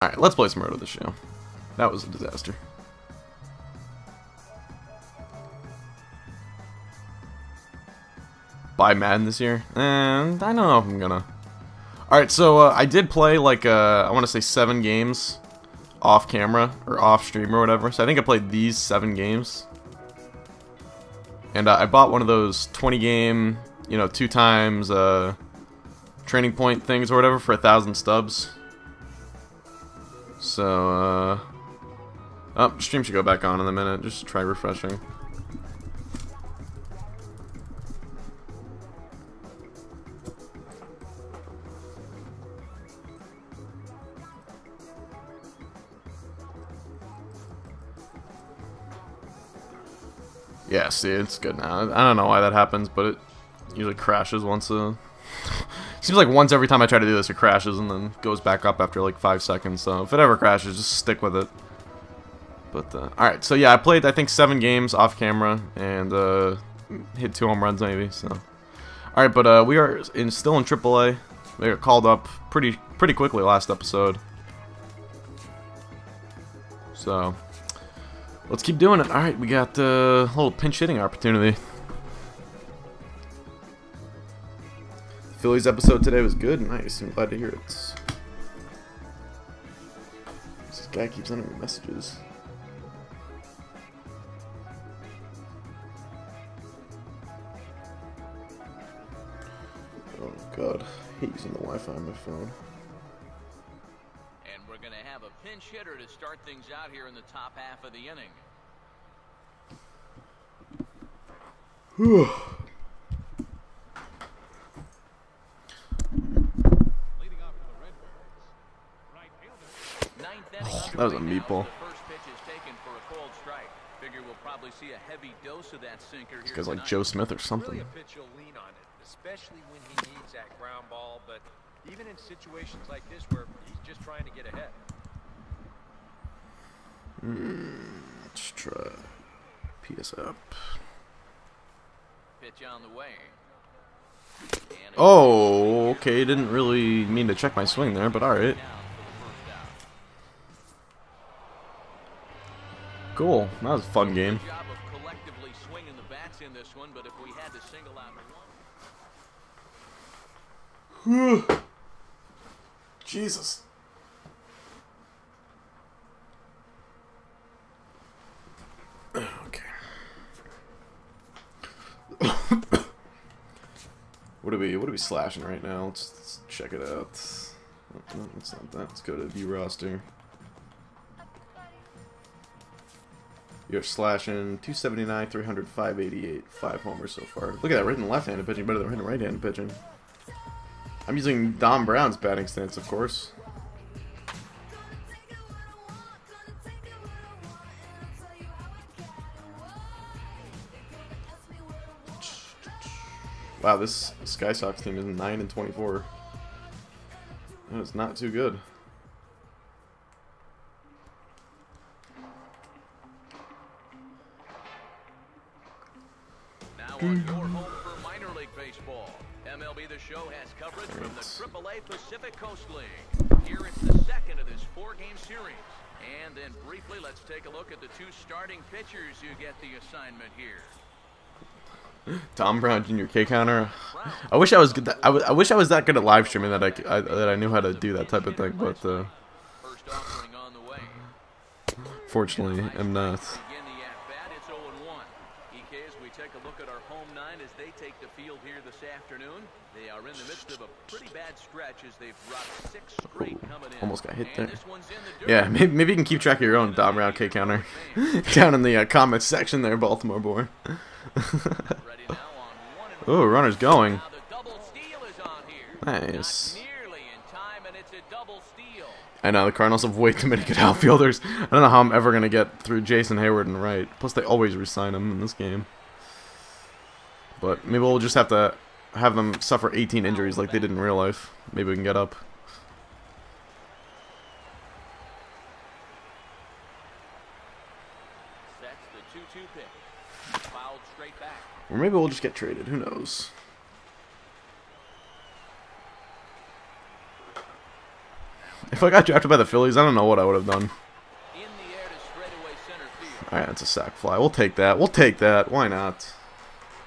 Alright, let's play some Road to the Show. That was a disaster. Buy Madden this year? And I don't know if I'm gonna. Alright, so I did play like, I want to say 7 games off camera, or off stream or whatever. So I think I played these 7 games. And I bought one of those 20 game, you know, 2 times training point things or whatever for 1,000 stubs. So, oh, stream should go back on in a minute. Just try refreshing. Yeah, see, it's good now. I don't know why that happens, but it usually crashes once seems like once every time I try to do this, it crashes and then goes back up after like 5 seconds. So if it ever crashes, just stick with it. But alright, so yeah, I played I think 7 games off camera and hit 2 home runs maybe. So alright, but we are still in AAA. We got called up pretty quickly last episode. So let's keep doing it. Alright, we got a little pinch hitting opportunity. Phillies episode today was good. Nice. I'm glad to hear it. This guy keeps sending me messages. Oh god. I hate using the Wi-Fi on my phone. And we're going to have a pinch hitter to start things out here in the top half of the inning. Whew. Oh, that was a meatball. This guy's like Joe Smith or something. Especially when he needs that ground ball, but even in situations like this where he's just trying to get ahead. Let's try PS up. Pitch on the way. Oh, okay. Didn't really mean to check my swing there, but alright. Cool. That was a fun game. Jesus. Okay. What are we slashing right now? Let's check it out. No, it's not that. Let's go to view roster. You're slashing 279, 300, 588, 5 homers so far. Look at that, hitting left-handed pitching better than hitting right-handed pitching. I'm using Dom Brown's batting stance, of course. Wow, this Sky Sox team is 9-24. That is not too good. On your home for minor league baseball. MLB The Show has coverage from the AAA Pacific Coast League. Here it's the second of this 4-game series. And then briefly, let's take a look at the 2 starting pitchers who get the assignment here. Tom Brown Jr. K counter. I wish I was good. I wish I was that good at live streaming that I knew how to do that type of thing, but First offering on the way. fortunately, I'm not. Take a look at our home 9 as they take the field here this afternoon. They are in the midst of a pretty bad stretch as they've dropped 6 straight coming in. Almost got hit there. Yeah, maybe you can keep track of your own Dom Brown K counter down in the comments section there, Baltimore boy. Oh, runner's going. Nice. I know the Cardinals have way too many good outfielders. I don't know how I'm ever gonna get through Jason Hayward and Wright. Plus, they always resign him in this game. But maybe we'll just have to have them suffer 18 injuries like they did in real life. Maybe we can get up. Or maybe we'll just get traded. Who knows? If I got drafted by the Phillies, I don't know what I would have done. In the air to straightaway center field. Alright, that's a sac fly. We'll take that. We'll take that. Why not?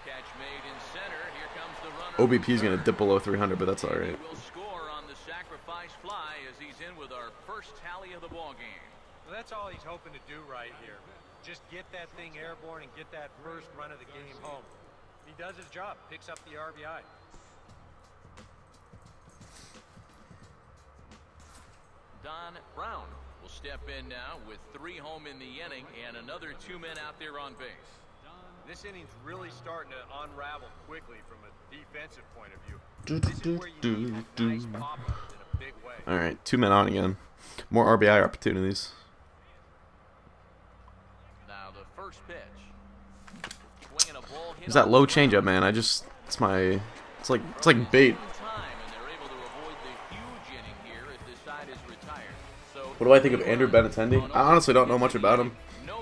Catch made in center. Here comes the runner. OBP is going to dip below 300, but that's alright. Will score on the sacrifice fly as he's in with our first tally of the ball game. Well, that's all he's hoping to do right here. Just get that thing airborne and get that first run of the game home. He does his job, picks up the RBI. Don Brown will step in now with 3 home in the inning and another 2 men out there on base. This inning's really starting to unravel quickly from a defensive point of view. This is where you need a nice pop-up in a big way. Alright, 2 men on again. More RBI opportunities. Now the first pitch. Swinging a ball hit Is that on low the ground. changeup, man? it's like bait. What do I think of Andrew Benintendi? I honestly don't know much about him.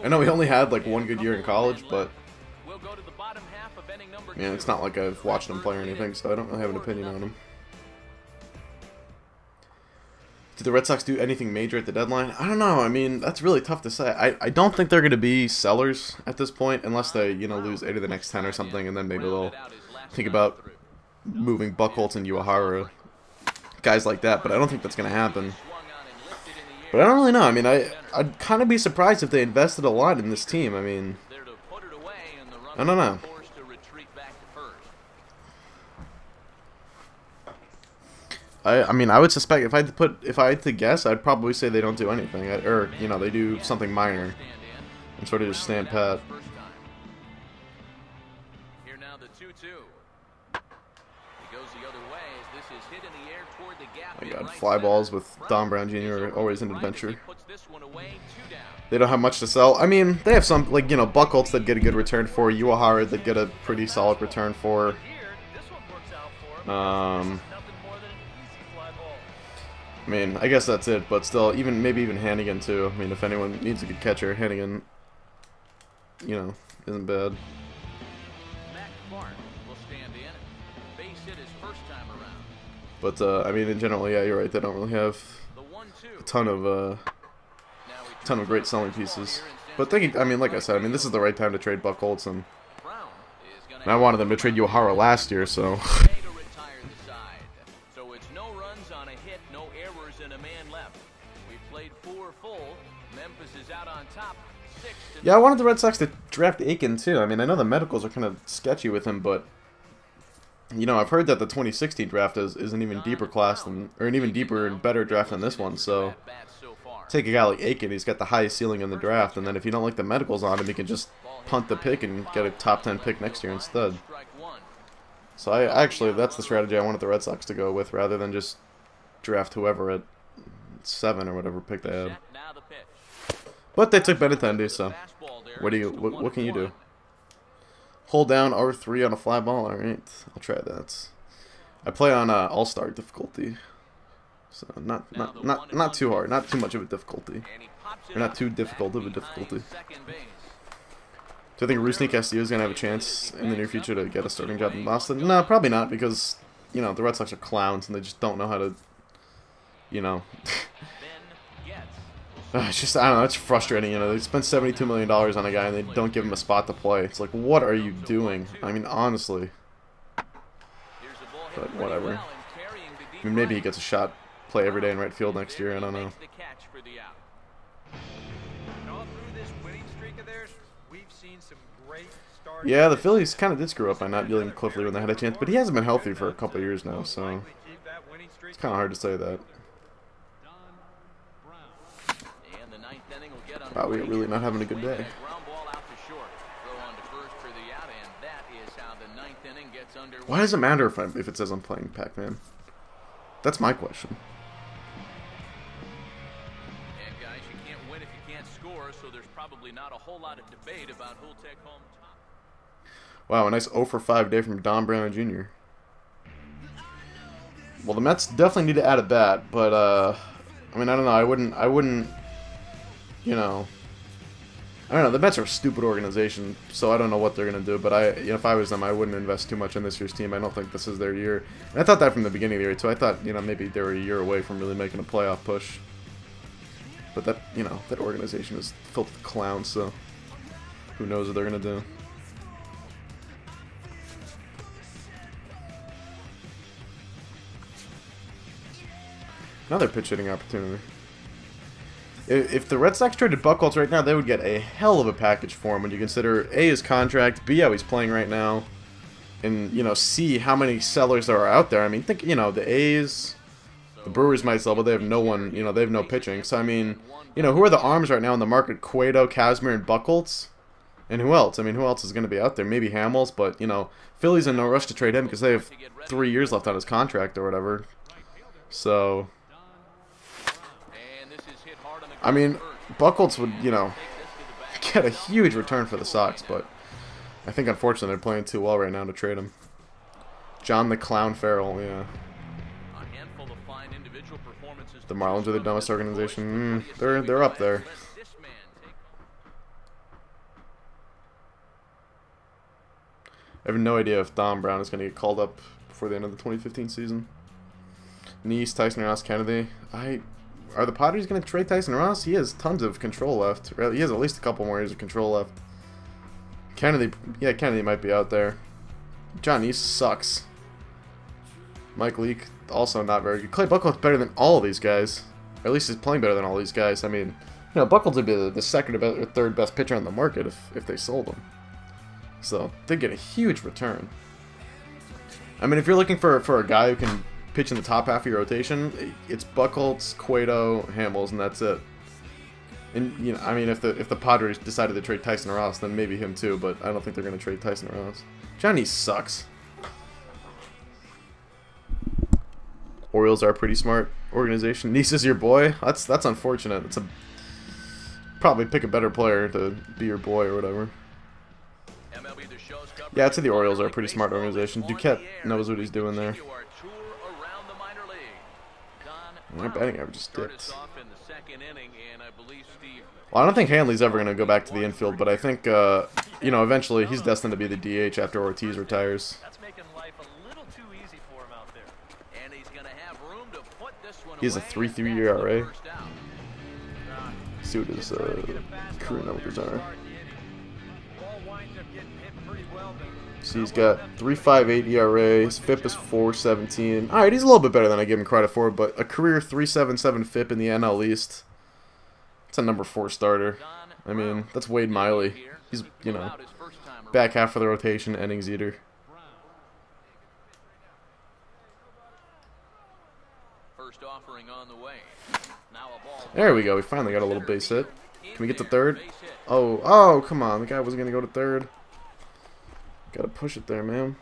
I know he only had like 1 good year in college, but man, it's not like I've watched him play or anything, so I don't really have an opinion on him. Did the Red Sox do anything major at the deadline? I don't know. I mean, that's really tough to say. I don't think they're going to be sellers at this point, unless they, you know, lose 8 of the next 10 or something, and then maybe they'll think about moving Buchholz and Uehara, guys like that. But I don't think that's going to happen. But I don't really know. I mean, I'd kind of be surprised if they invested a lot in this team. I mean, I don't know. I mean, I would suspect if I had to guess, I'd probably say they don't do anything, or you know, they do something minor and sort of just stand pat. Here now the 2-2. He goes the other way as this is hit in the air toward the gap. My God, fly balls with Don Brown Jr. are always an adventure. They don't have much to sell. I mean, they have some, like, you know, Buchholz that get a good return for, Uehara that get a pretty solid return for. I mean, I guess that's it, but still, maybe even Hannigan too. I mean, if anyone needs a good catcher, Hannigan, you know, isn't bad. But I mean, in general, yeah, you're right. They don't really have a ton of great selling pieces. But I mean, like I said, I mean, this is the right time to trade Buchholz, and I wanted them to trade Uehara last year, so. Yeah, I wanted the Red Sox to draft Aiken too. I mean, I know the medicals are kind of sketchy with him, but you know, I've heard that the 2016 draft is an even deeper class than, or an even deeper and better draft than this one. So take a guy like Aiken, he's got the highest ceiling in the draft, and then if you don't like the medicals on him, you can just punt the pick and get a top 10 pick next year instead. So actually, that's the strategy I wanted the Red Sox to go with, rather than just draft whoever at 7 or whatever pick they had. But they took Benintendi, so what can you do? Hold down R3 on a fly ball. All right, I'll try that. I play on All-Star difficulty, so not too hard, not too much of a difficulty, or not too difficult of a difficulty. Do I think Rusney Castillo is gonna have a chance in the near future to get a starting job in Boston? No, probably not, because you know the Red Sox are clowns and they just don't know how to, you know. It's just, I don't know, it's frustrating, you know, they spent $72 million on a guy and they don't give him a spot to play. It's like, what are you doing? I mean, honestly. But whatever. I mean, maybe he gets a shot, play every day in right field next year, I don't know. Yeah, the Phillies kind of did screw up by not dealing with Cliff Lee when they had a chance, but he hasn't been healthy for a couple of years now, so it's kind of hard to say that. Wow, we're really not having a good day. Why does it matter if it says I'm playing Pac-Man? That's my question. And guys, you can't win if you can't score, so there's probably not a whole lot of debate about who'll take home top. Wow, a nice 0 for 5 day from Don Brown Jr. Well, the Mets definitely need to add a bat, but I mean, I don't know. I wouldn't. You know, I don't know. The Mets are a stupid organization, so I don't know what they're gonna do. But if I was them, I wouldn't invest too much in this year's team. I don't think this is their year. And I thought that from the beginning of the year too. I thought maybe they were a year away from really making a playoff push. But that that organization is filled with clowns, so who knows what they're gonna do. Another pitch hitting opportunity. If the Red Sox traded Buchholz right now, they would get a hell of a package for him when you consider A, his contract, B, how he's playing right now, and, C, how many sellers there are out there. I mean, think, the A's, the Brewers might sell, but they have no one, they have no pitching. So, I mean, who are the arms right now in the market? Cueto, Kazmir, and Buchholz? And who else? I mean, who else is going to be out there? Maybe Hamels, but, Philly's in no rush to trade him because they have 3 years left on his contract or whatever. So... I mean, Buchholz would, get a huge return for the Sox, but I think, unfortunately, they're playing too well right now to trade him. John the Clown Farrell, yeah. The Marlins are the dumbest organization. They're up there. I have no idea if Dom Brown is going to get called up before the end of the 2015 season. Nice, Tyson Ross, Kennedy. Are the Padres going to trade Tyson Ross? He has tons of control left. He has at least a couple more years of control left. Kennedy, yeah, Kennedy might be out there. John East sucks. Mike Leake, also not very good. Clay Buchholz better than all of these guys. Or at least he's playing better than all these guys. I mean, Buchholz would be the second or third best pitcher on the market if they sold him. So, they get a huge return. I mean, if you're looking for a guy who can pitch in the top half of your rotation, it's Buchholz, Cueto, Hamels, and that's it. And I mean, if the Padres decided to trade Tyson Ross, then maybe him too. But I don't think they're going to trade Tyson Ross. Johnny sucks. Orioles are a pretty smart organization. Nice is your boy. That's unfortunate. Probably pick a better player to be your boy or whatever. Yeah, I'd say the Orioles are a pretty smart organization. Duquette knows what he's doing there. My batting average just dipped. Well, I don't think Hanley's ever going to go back to the infield, but I think, eventually he's destined to be the DH after Ortiz retires. He has a 3.3 ERA. Let's see what his career numbers are. So he's got 3.58 ERA, his FIP is 4.17. Alright, he's a little bit better than I give him credit for, but a career 3.77 FIP in the NL East. It's a number 4 starter. I mean, that's Wade Miley. He's, back half of the rotation, innings eater. First offering on the way. There we go, we finally got a little base hit. Can we get to third? Oh, come on, the guy wasn't going to go to third. Gotta push it there, man.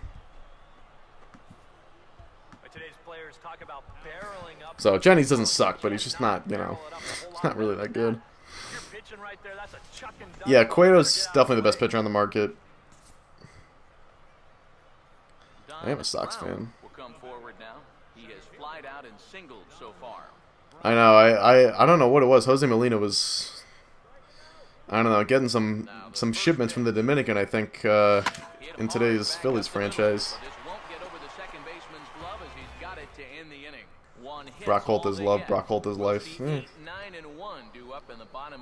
So Jennings doesn't suck, but he's just not, he's not really that good. Yeah, Cueto's definitely the best pitcher on the market. I am a Sox fan. I know. I don't know what it was. Jose Molina was, I don't know, getting some shipments from the Dominican, I think, in today's Phillies franchise. Brock Holt is love, Brock Holt is life.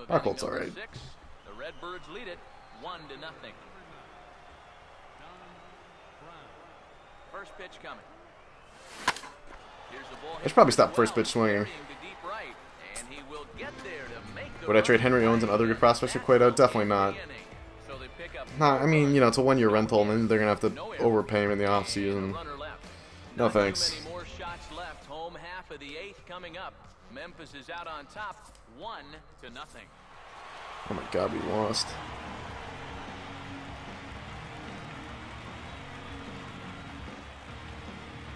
Brock Holt's alright. I should probably stop first pitch swinging. Would I trade Henry Owens and other good prospects for Cueto? Definitely not. Nah, I mean, it's a one-year rental, and then they're going to have to overpay him in the offseason. No thanks. Oh my god, we lost.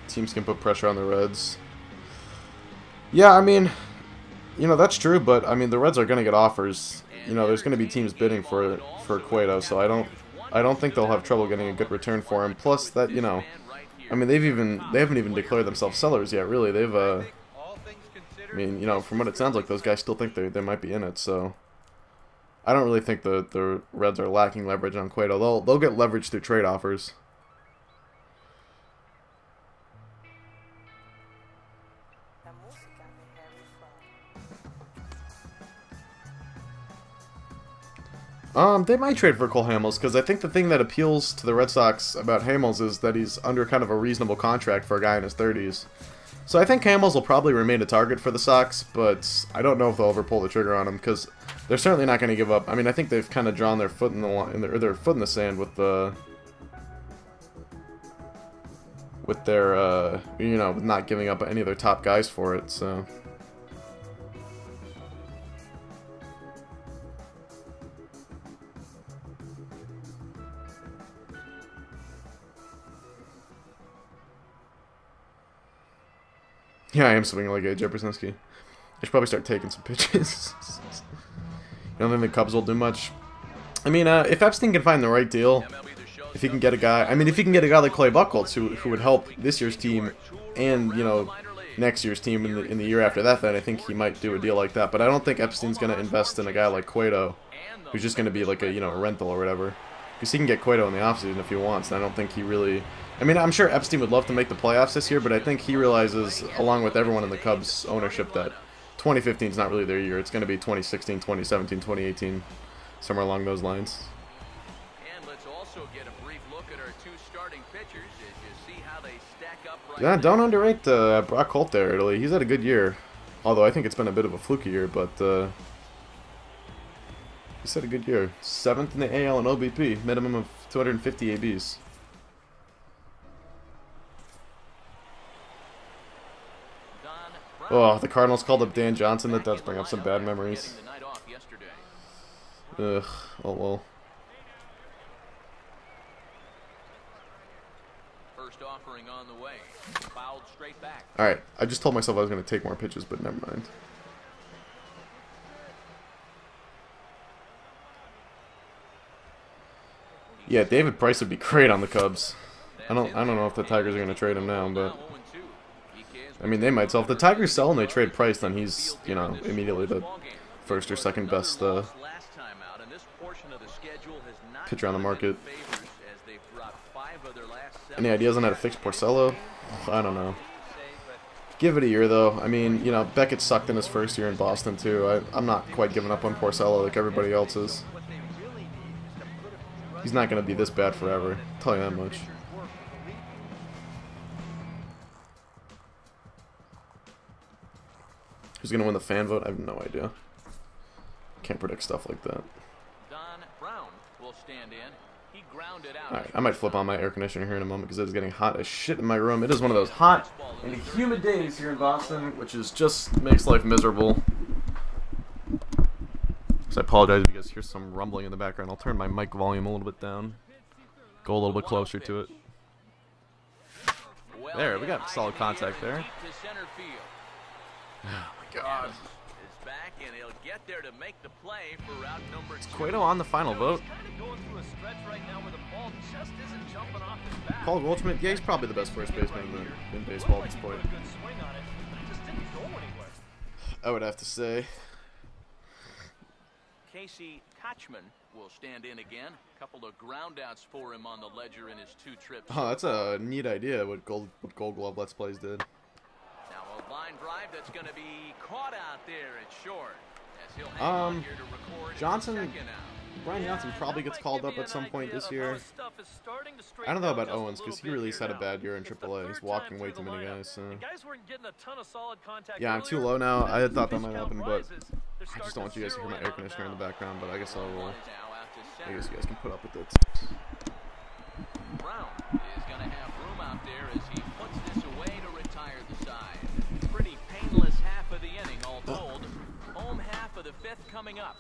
Teams can put pressure on the Reds. Yeah, I mean, that's true, but I mean, the Reds are going to get offers. There's going to be teams bidding for Cueto, so I don't think they'll have trouble getting a good return for him. Plus that, I mean, they haven't even declared themselves sellers yet, really. They've I mean, from what it sounds like, those guys still think they might be in it, so I don't really think the Reds are lacking leverage on Cueto. They'll get leverage through trade offers. They might trade for Cole Hamels, because I think the thing that appeals to the Red Sox about Hamels is that he's under kind of a reasonable contract for a guy in his 30s. So I think Hamels will probably remain a target for the Sox, but I don't know if they'll ever pull the trigger on him, because they're certainly not going to give up. I mean, I think they've kind of drawn their foot in the their foot in the sand with their you know, with not giving up any of their top guys for it. So. Yeah, I am swinging like AJ Brzezinski. I should probably start taking some pitches. You don't think the Cubs will do much? I mean, if Epstein can find the right deal, if he can get a guy... I mean, if he can get a guy like Clay Buchholz, who would help this year's team and, you know, next year's team in the year after that, then I think he might do a deal like that. But I don't think Epstein's going to invest in a guy like Cueto, who's just going to be like a, you know, a rental or whatever. Because he can get Cueto in the offseason if he wants, and I don't think he really... I mean, I'm sure Epstein would love to make the playoffs this year, but I think he realizes, along with everyone in the Cubs ownership, that 2015 is not really their year. It's going to be 2016, 2017, 2018, somewhere along those lines. And let's also get a brief look at our two starting pitchers as you see how they stack up right Yeah, don't underrate Brock Holt there, Italy. He's had a good year. Although I think it's been a bit of a fluky year, but he's had a good year. 7th in the AL and OBP, minimum of 250 ABs. Oh, the Cardinals called up Dan Johnson. That does bring up some bad memories. Ugh, oh well. First offering on the way. Fouled straight back. Alright, I just told myself I was going to take more pitches, but never mind. Yeah, David Price would be great on the Cubs. I don't know if the Tigers are going to trade him now, but I mean, they might. So if the Tigers sell and they trade Price, then he's, you know, immediately the first or second best pitcher on the market. Any ideas on how to fix Porcello? I don't know. Give it a year, though. I mean, you know, Beckett sucked in his first year in Boston, too. I'm not quite giving up on Porcello like everybody else is. He's not going to be this bad forever. I'll tell you that much. Who's going to win the fan vote? I have no idea. Can't predict stuff like that. Alright, I might flip on my air conditioner here in a moment because it's getting hot as shit in my room. It is one of those hot and humid days here in Boston, which is just makes life miserable. So I apologize if you guys hear some rumbling in the background. I'll turn my mic volume a little bit down. Go a little bit closer to it. There, we got solid contact there. Oh my god. Is Cueto on the final vote? Paul Goldschmidt, yeah, he's probably the best first baseman in baseball at this point. I would have to say. Casey Kochman will stand in again. A couple of groundouts for him on the ledger in his 2 trips. Oh, that's a neat idea. What Gold Glove Let's Plays did. Now a line drive that's going to be caught out there at short. As he'll hang on here to record Johnson. Brian Johnson probably gets called up at some point this year. I don't know about Owens because he really had a bad year in AAA. He's walking way too many guys. So. Yeah, I'm too low now. I had thought that might happen, but I just don't want you guys to hear my air conditioner in the background. But I guess I guess you guys can put up with it. Brown is going to have room out there as he puts this away to retire the side. Pretty painless half of the inning, all told. Home half of the 5th coming up.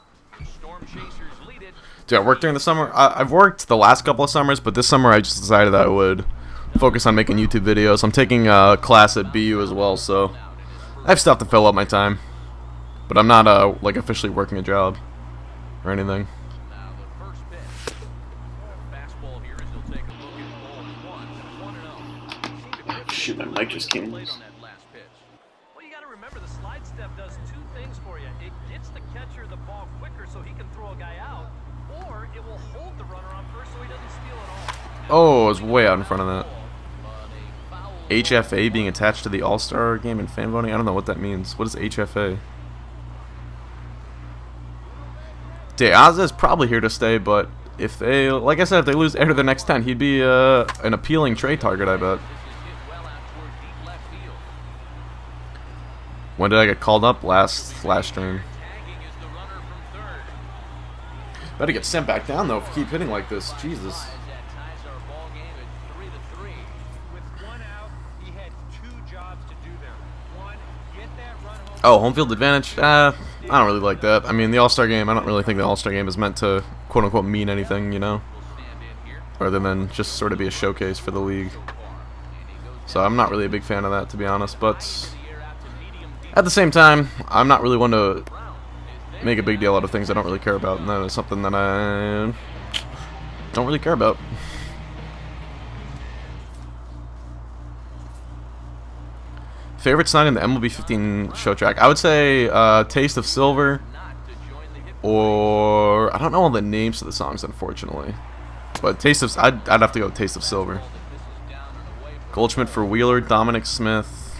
Storm chasers lead it. Dude, I worked during the summer. I've worked the last couple of summers, but this summer I just decided I would focus on making YouTube videos. I'm taking a class at BU as well, so I have stuff to fill up my time. But I'm not like officially working a job or anything. Now the first pitch. Fastball here as he'll take a look at ball 1. 1-0. Shit, my mic just came loose. Well, you got to remember the slide step does 2 things for you. It gets the catcher the ball quicker so he can throw throw a guy out, or it will hold the runner on first so he doesn't steal it all. Oh, I was way out in front of that. HFA being attached to the All-Star game and fan voting? I don't know what that means. What is HFA? De Aza is probably here to stay, but if they, like I said, if they lose 8 of the next 10, he'd be an appealing trade target, I bet. When did I get called up? Last stream. Better get sent back down, though, if you keep hitting like this. Jesus. Oh, home field advantage? I don't really like that. I mean, the All-Star game, I don't really think the All-Star game is meant to, quote-unquote, mean anything, you know? Rather than just sort of be a showcase for the league. So I'm not really a big fan of that, to be honest. But at the same time, I'm not really one to make a big deal out of things I don't really care about. And that is something that I don't really care about. Favorite song in the MLB 15 show track? I would say Taste of Silver, or I don't know all the names of the songs, unfortunately. But Taste of, I'd have to go with Taste of Silver. Goldschmidt for Wheeler, Dominic Smith,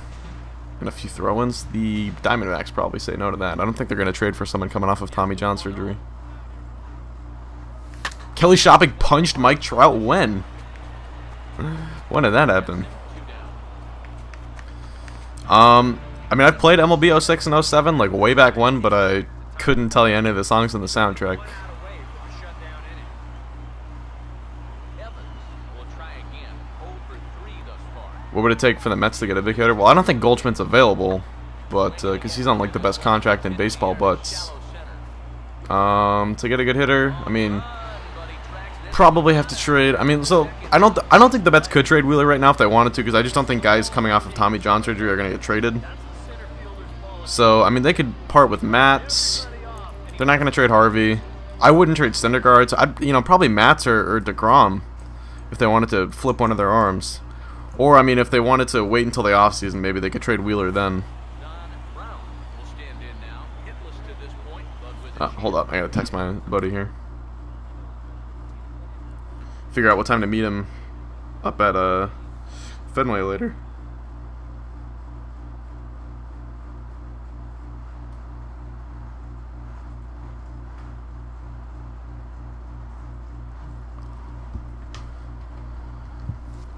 and a few throw-ins. The Diamondbacks probably say no to that. I don't think they're going to trade for someone coming off of Tommy John surgery. Kelly Shopping punched Mike Trout when? When did that happen? I mean, I've played MLB 06 and 07, like, way back when, but I couldn't tell you any of the songs in the soundtrack. What would it take for the Mets to get a big hitter? Well, I don't think Goldschmidt's available, but, because he's on, like, the best contract in baseball, but, to get a good hitter, I mean, probably have to trade. I mean, so I don't think the Mets could trade Wheeler right now if they wanted to, because I just don't think guys coming off of Tommy John surgery are going to get traded. So I mean, they could part with Matz. They're not going to trade Harvey. I wouldn't trade Syndergaard. So I'd probably Matz or DeGrom if they wanted to flip one of their arms. Or I mean, if they wanted to wait until the offseason, maybe they could trade Wheeler then. Hold up, I gotta text my buddy here. Figure out what time to meet him up at Fenway later.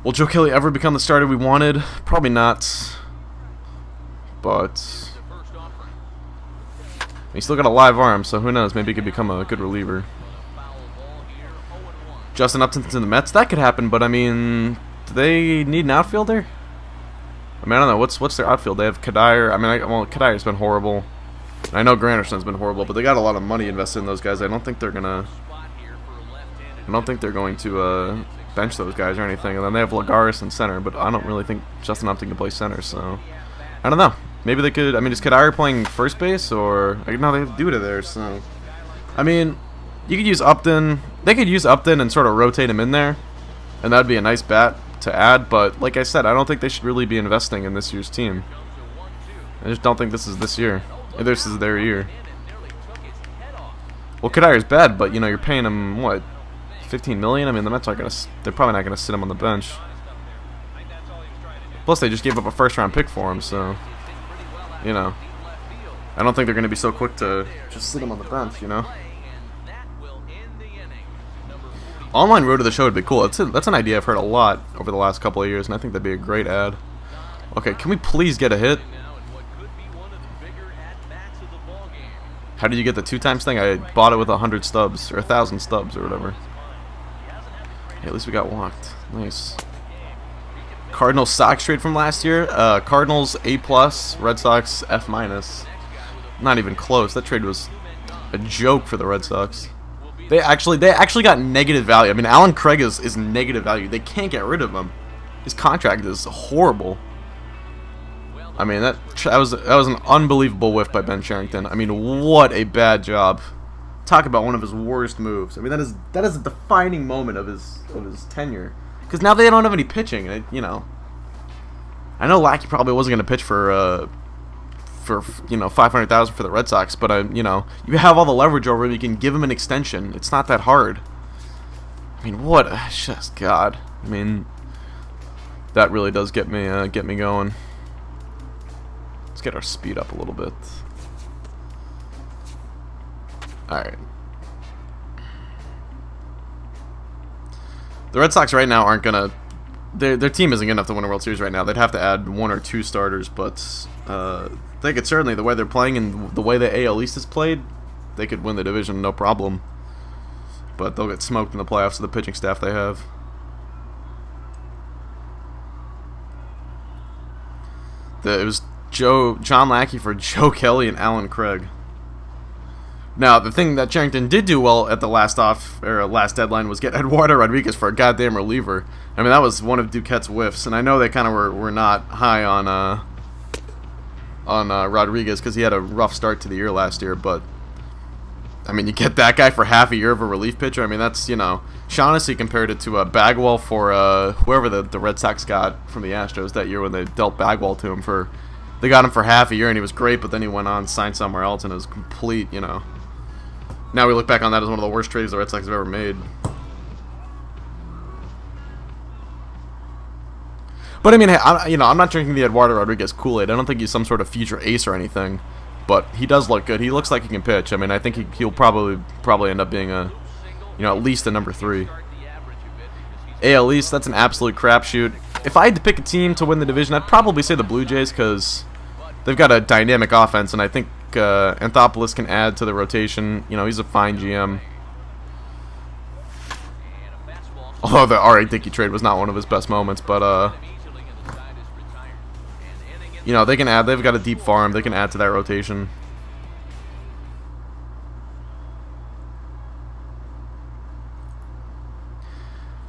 Will Joe Kelly ever become the starter we wanted? Probably not. But he's still got a live arm, so who knows? Maybe he could become a good reliever. Justin Upton to the Mets, that could happen, but I mean, do they need an outfielder? I mean, I don't know, what's their outfield? They have Kadire. I mean, well, Kadire's been horrible. I know Granderson's been horrible, but they got a lot of money invested in those guys. I don't think they're going to bench those guys or anything. And then they have Lagares in center, but I don't really think Justin Upton can play center, so I don't know. Maybe they could. I mean, is Kadire playing first base, or no? They have Duda there, so I mean, you could use Upton. They could use Upton and sort of rotate him in there, and that'd be a nice bat to add. But like I said, I don't think they should really be investing in this year's team. I just don't think this is this year. This is their year. Well, Kadire's bad, but you know, you're paying him what, $15 million? I mean, the Mets aren't gonna. They're probably not gonna sit him on the bench. Plus, they just gave up a first-round pick for him, so you know, I don't think they're gonna be so quick to just sit him on the bench. You know. Online road to the show would be cool. That's an idea I've heard a lot over the last couple of years, and I think that'd be a great ad. Okay, can we please get a hit? How did you get the 2x thing? I bought it with 100 stubs, or 1,000 stubs, or whatever. Hey, at least we got walked. Nice. Cardinals Sox trade from last year. Cardinals A+, Red Sox F-. Not even close. That trade was a joke for the Red Sox. They actually got negative value. I mean, Alan Craig is negative value. They can't get rid of him. His contract is horrible. I mean, that was an unbelievable whiff by Ben Cherington. I mean, what a bad job. Talk about one of his worst moves. I mean, that is a defining moment of his tenure. Because now they don't have any pitching. You know, I know Lackey probably wasn't going to pitch for for you know, $500,000 for the Red Sox, but you know, you have all the leverage over him. You can give him an extension. It's not that hard. I mean, what? Just God. I mean, that really does get me going. Let's get our speed up a little bit. All right. The Red Sox right now aren't gonna. Their team isn't good enough to win a World Series right now. They'd have to add 1 or 2 starters, but they could certainly, the way they're playing and the way the AL East is played, they could win the division no problem. But they'll get smoked in the playoffs with the pitching staff they have. It was John Lackey for Joe Kelly and Alan Craig. Now, the thing that Cherington did do well at the last deadline was get Eduardo Rodriguez for a goddamn reliever. I mean, that was one of Duquette's whiffs, and I know they kind of were not high on Rodriguez because he had a rough start to the year last year, but I mean, you get that guy for half a year of a relief pitcher. I mean, that's, you know, Shaughnessy compared it to Bagwell for whoever the Red Sox got from the Astros that year when they dealt Bagwell to him for, they got him for half a year and he was great, but then he went on, signed somewhere else, and it was complete, you know. Now we look back on that as one of the worst trades the Red Sox have ever made. But I mean, hey, I'm not drinking the Eduardo Rodriguez Kool-Aid. I don't think he's some sort of future ace or anything, but he does look good. He looks like he can pitch. I mean, I think he'll probably end up being a, you know, at least a number 3. AL East, that's an absolute crapshoot. If I had to pick a team to win the division, I'd probably say the Blue Jays because they've got a dynamic offense, and I think Anthopoulos can add to the rotation. You know, he's a fine GM. Although the R.A. Dickey trade was not one of his best moments, but you know, they can add. They've got a deep farm. They can add to that rotation.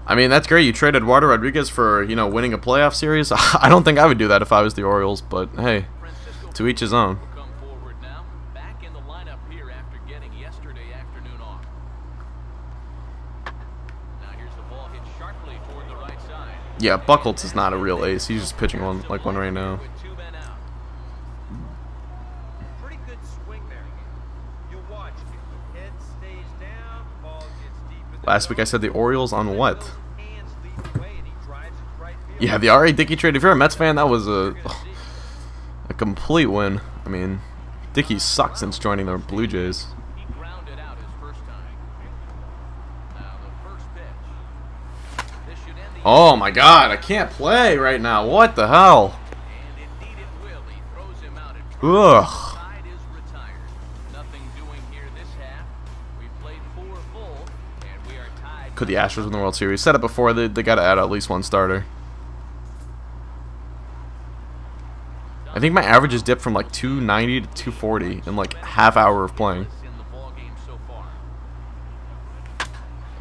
I mean, that's great. You traded Eduardo Rodriguez for, you know, winning a playoff series. I don't think I would do that if I was the Orioles, but hey, to each his own. Yeah, Buchholz is not a real ace. He's just pitching one right now. Pretty good swing there. You'll watch. If the head stays down, ball gets deep in the Last week I said the Orioles on what? hands lead the way and he drives it right field. Yeah, the R.A. Dickey trade. If you're a Mets fan, that was a complete win. I mean, Dickey sucked since joining the Blue Jays. He grounded out his first time. Now the first pitch. This should end the Oh my God, I can't play right now. What the hell? and indeed it will. He throws him out at Ugh. side is retired. Nothing doing here this half. We've played 4 full and we are tied. Could the Astros win the World Series? Said it before. They got to add at least 1 starter. I think my average has dipped from like 290 to 240 in like half hour of playing. in the ball game so far.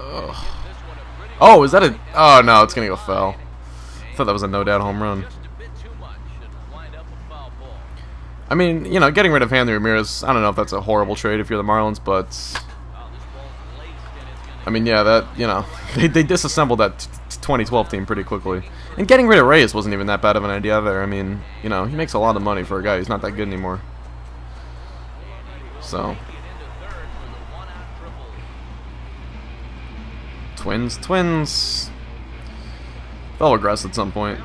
Ugh. This one a pretty Oh, is that a... Oh, no, it's going to go foul. I thought that was a no-doubt home run. just a bit too much and wind up a foul ball. I mean, you know, getting rid of Hanley Ramirez, I don't know if that's a horrible trade if you're the Marlins, but... Oh, this ball's laced and it's gonna I mean, yeah, that, you know, they disassembled that 2012 team pretty quickly. And getting rid of Reyes wasn't even that bad of an idea either. I mean, you know, he makes a lot of money for a guy who's not that good anymore. So... get into third for the 1-out triple. Twins. They'll regress at some point.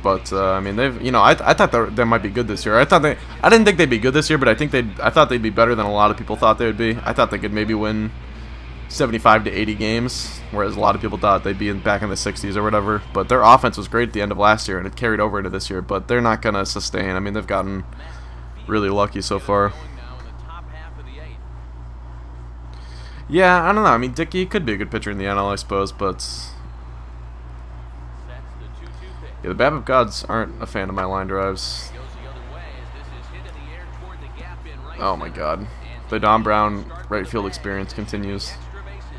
But I mean, they've, you know, I thought they might be good this year. I didn't think they'd be good this year, but I thought they'd be better than a lot of people thought they would be. I thought they could maybe win 75 to 80 games, whereas a lot of people thought they'd be back in the 60s or whatever. But their offense was great at the end of last year, and it carried over into this year. But they're not gonna sustain. I mean, they've gotten really lucky so far. Now in the top half of the 8th. Yeah, I don't know. I mean, Dickey could be a good pitcher in the NL, I suppose, but That's the 2-2 pitch. yeah, the BABIP gods aren't a fan of my line drives. Goes the other way as this is hit in the air toward the gap in right Oh my center. God, And the Don Brown right field experience continues. extra bases.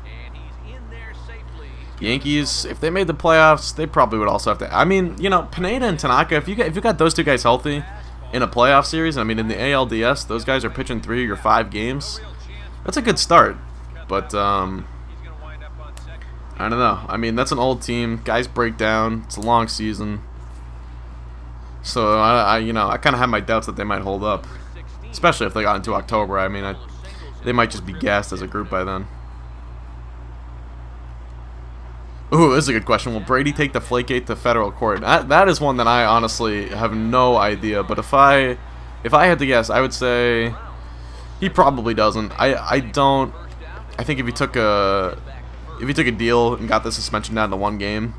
And he's in there safely. Yankees, if they made the playoffs, they probably would also have to. I mean, you know, Pineda and Tanaka. If you got those 2 guys healthy in a playoff series, I mean, in the ALDS, those guys are pitching 3 or 5 games. That's a good start, but He's gonna wind up on second. I don't know. I mean, that's an old team. Guys break down. It's a long season. So you know, I kind of have my doubts that they might hold up, especially if they got into October. I mean, they might just be gassed as a group by then. Ooh, this is a good question. Will Brady take the Flakegate to federal court? That is one that I honestly have no idea. But if I had to guess, I would say he probably doesn't. I don't. I think if he took a deal and got the suspension down to 1 game,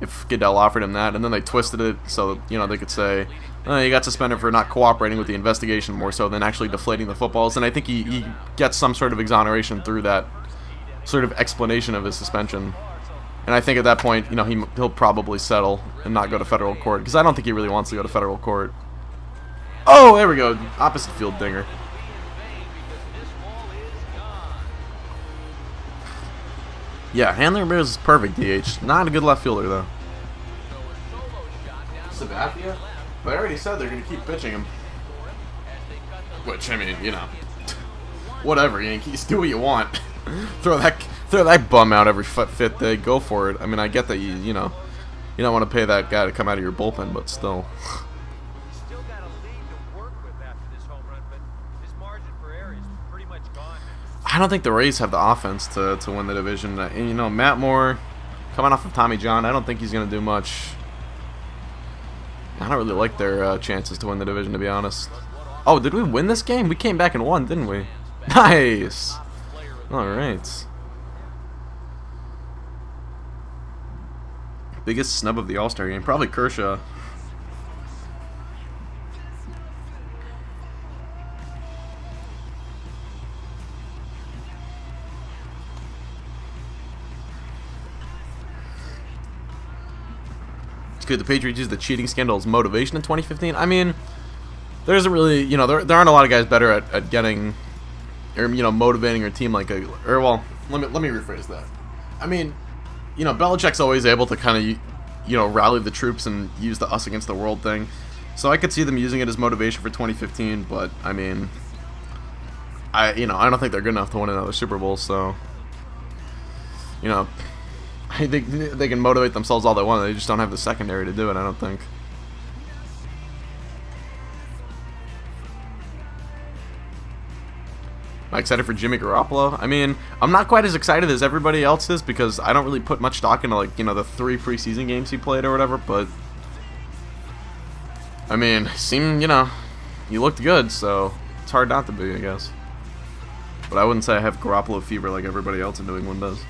if Goodell offered him that, and then they twisted it so you know they could say, oh, he got suspended for not cooperating with the investigation more so than actually deflating the footballs, and I think he gets some sort of exoneration through that sort of explanation of his suspension. And I think at that point, you know, he'll probably settle and not go to federal court, because I don't think he really wants to go to federal court. Oh, there we go. Opposite field dinger. Yeah, Hanley Ramirez is perfect DH. Not a good left fielder, though. Sabathia? But I already said they're going to keep pitching him. Which, I mean, you know, whatever, Yankees. Do what you want. Throw that bum out every fifth day. Go for it. I mean, I get that you know, you don't want to pay that guy to come out of your bullpen, but still. Still got a lead to work with after this home run, but his margin for error is pretty much gone. I don't think the Rays have the offense to win the division. And, you know, Matt Moore, coming off of Tommy John, I don't think he's going to do much. I don't really like their chances to win the division, to be honest. Oh, did we win this game? We came back and won, didn't we? Nice. All right. Biggest snub of the All-Star game? Probably Kershaw. Could the Patriots use the cheating scandal as motivation in 2015? I mean, there isn't really, you know, there aren't a lot of guys better at getting, or, you know, motivating your team like well, let me rephrase that. I mean, you know, Belichick's always able to kind of, you know, rally the troops and use the us against the world thing. So I could see them using it as motivation for 2015, but I mean, I don't think they're good enough to win another Super Bowl, so, you know, I think they can motivate themselves all they want. They just don't have the secondary to do it, I don't think. Am I excited for Jimmy Garoppolo? I mean, I'm not quite as excited as everybody else is because I don't really put much stock into, like, you know, the 3 preseason games he played or whatever, but I mean, you know, you looked good, so it's hard not to be, I guess. But I wouldn't say I have Garoppolo fever like everybody else in New England does.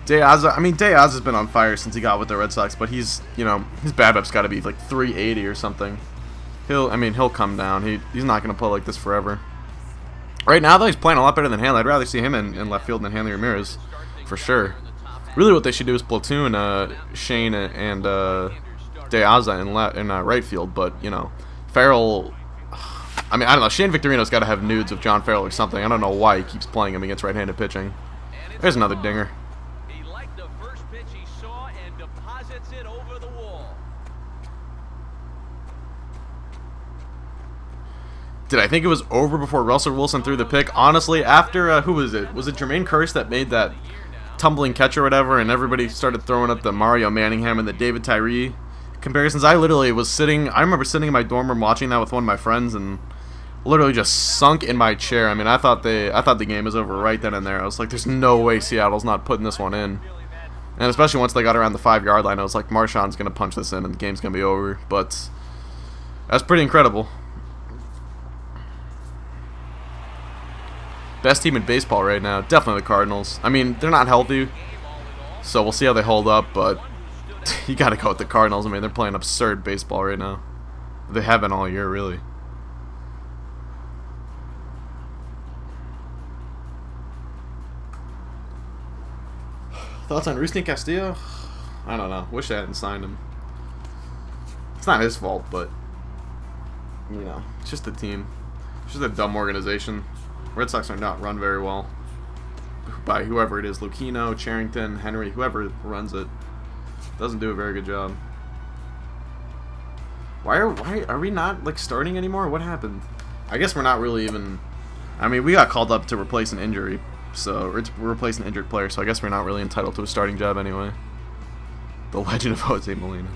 Diaz has been on fire since he got with the Red Sox, but he's, you know, his BABIP's got to be like 380 or something. He'll come down. He's not going to play like this forever. Right now, though, he's playing a lot better than Hanley. I'd rather see him in left field than Hanley Ramirez, for sure. Really, what they should do is platoon Shane and Diaz in right field, but, you know, Farrell, I mean, I don't know. Shane Victorino's got to have nudes of John Farrell or something. I don't know why he keeps playing him against right-handed pitching. There's another dinger. Did I think it was over before Russell Wilson threw the pick? Honestly, after, who was it? Was it Jermaine Kearse that made that tumbling catch or whatever, and everybody started throwing up the Mario Manningham and the David Tyree comparisons? I literally was sitting, I remember sitting in my dorm room watching that with one of my friends and literally just sunk in my chair. I mean, I thought the game was over right then and there. I was like, there's no way Seattle's not putting this one in. And especially once they got around the 5-yard line, I was like, Marshawn's going to punch this in and the game's going to be over. But that's pretty incredible. Best team in baseball right now, definitely the Cardinals. I mean, they're not healthy, so we'll see how they hold up, but you got to go with the Cardinals. I mean, they're playing absurd baseball right now. They have been all year, really. Thoughts on Rustin Castillo? I don't know. Wish I hadn't signed him. It's not his fault, but, you know, it's just the team. It's just a dumb organization. Red Sox are not run very well by whoever it is. Lucchino, Charrington, Henry, whoever runs it doesn't do a very good job. Why are we not, like, starting anymore? What happened? I guess we're not really even, I mean, we got called up to replace an injury, so we're replacing an injured player, so I guess we're not really entitled to a starting job anyway. The legend of Jose Molina.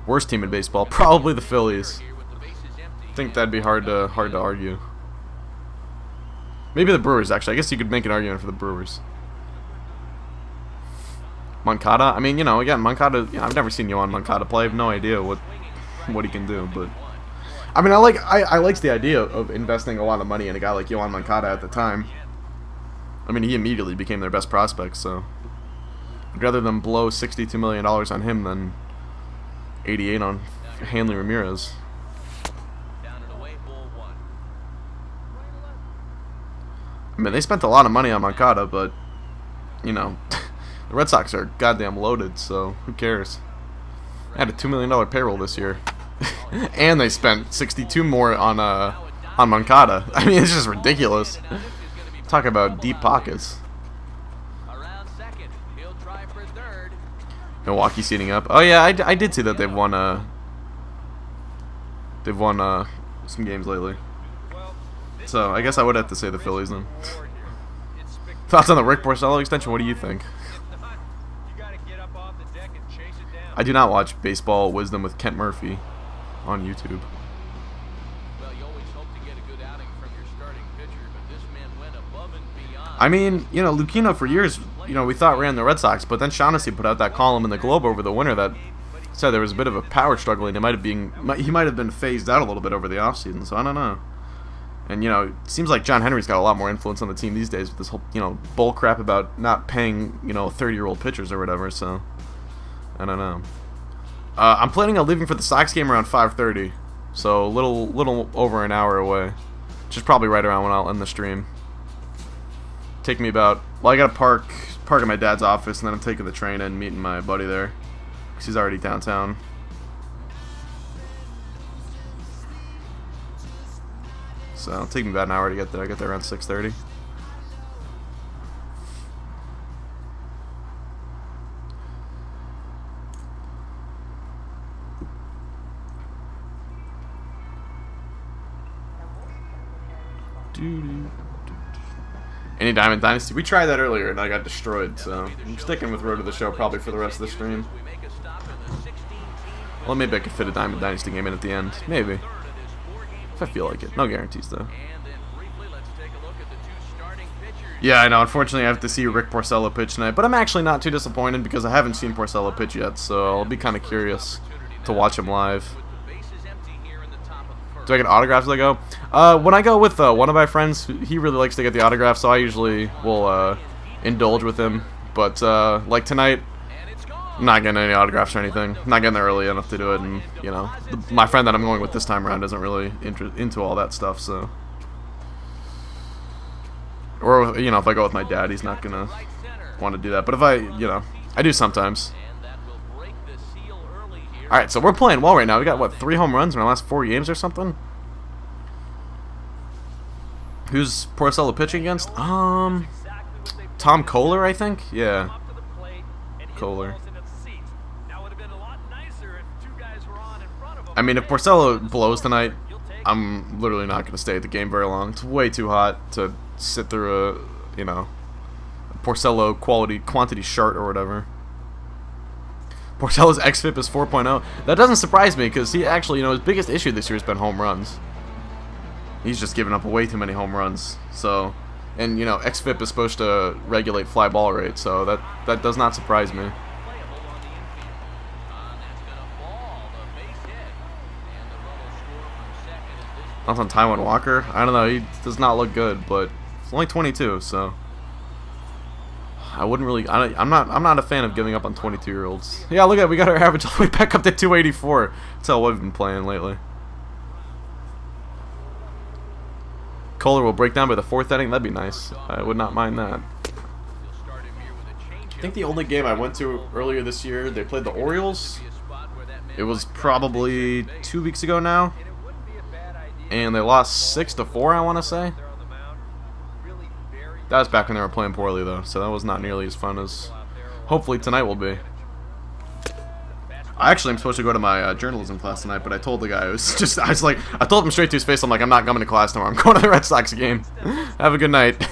Worst team in baseball, probably the Phillies. I think that'd be hard to argue. Maybe the Brewers, actually. I guess you could make an argument for the Brewers. Moncada, I mean, you know, again, Moncada, you know, I've never seen Yohan Moncada play. I have no idea what he can do, but I mean, I liked the idea of investing a lot of money in a guy like Yohan Moncada at the time. I mean, he immediately became their best prospect, so I'd rather them blow $62 million on him than 88 on Hanley Ramirez. I mean, they spent a lot of money on Moncada, but, you know, the Red Sox are goddamn loaded, so who cares? They had a $2 million payroll this year. And they spent 62 more on Moncada. I mean, it's just ridiculous. Talk about deep pockets. Milwaukee seating up. Oh yeah, I did see that they've won some games lately. So I guess I would have to say the Phillies then. Thoughts on the Rick Porcello extension? What do you think? I do not watch Baseball Wisdom with Kent Murphy on YouTube. I mean, you know, Lucchino for years, you know, we thought ran the Red Sox, but then Shaughnessy put out that column in the Globe over the winter that said there was a bit of a power struggle, and he might have been phased out a little bit over the offseason, so I don't know. And, you know, it seems like John Henry's got a lot more influence on the team these days with this whole, you know, bull crap about not paying, you know, 30-year-old pitchers or whatever, so I don't know. I'm planning on leaving for the Sox game around 5:30, so a little over an hour away, which is probably right around when I'll end the stream. Take me about, well, I gotta park at my dad's office, and then I'm taking the train and meeting my buddy there, because he's already downtown. So it'll take me about an hour to get there. I get there around 6:30. Any Diamond Dynasty? We tried that earlier and I got destroyed, so I'm sticking with Road to the Show probably for the rest of the stream. Well, maybe I could fit a Diamond Dynasty game in at the end. Maybe. If I feel like it. No guarantees, though. Yeah, I know. Unfortunately, I have to see Rick Porcello pitch tonight, but I'm actually not too disappointed because I haven't seen Porcello pitch yet, so I'll be kind of curious to watch him live. Do I get autographs as I go? When I go with one of my friends, he really likes to get the autographs, so I usually will indulge with him. But like tonight, I'm not getting any autographs or anything. I'm not getting there early enough to do it, and you know, my friend that I'm going with this time around isn't really into all that stuff. So, or you know, if I go with my dad, he's not gonna want to do that. But if I do sometimes. Alright, so we're playing well right now. We got, what, 3 home runs in our last 4 games or something? Who's Porcello pitching against? Tom Kohler, I think? Yeah. Kohler. I mean, if Porcello blows tonight, I'm literally not going to stay at the game very long. It's way too hot to sit through a, you know, a Porcello quantity chart or whatever. Porcello's xFIP is 4.0. That doesn't surprise me because he actually, you know, his biggest issue this year has been home runs. He's just given up way too many home runs. So, and you know, xFIP is supposed to regulate fly ball rate, so that does not surprise me. Not on Taiwan Walker. I don't know. He does not look good, but it's only 22, so. I wouldn't really. I'm not a fan of giving up on 22-year-olds. Yeah, look at, we got our average all the way back up to 284. That's how we've been playing lately. Kohler will break down by the 4th inning. That'd be nice. I would not mind that. I think the only game I went to earlier this year, they played the Orioles. It was probably 2 weeks ago now, and they lost 6-4. I want to say. That was back when they were playing poorly, though, so that was not nearly as fun as hopefully tonight will be. I actually am supposed to go to my journalism class tonight, but I told the guy, I told him straight to his face, I'm like, I'm not coming to class tomorrow. I'm going to the Red Sox game. Have a good night.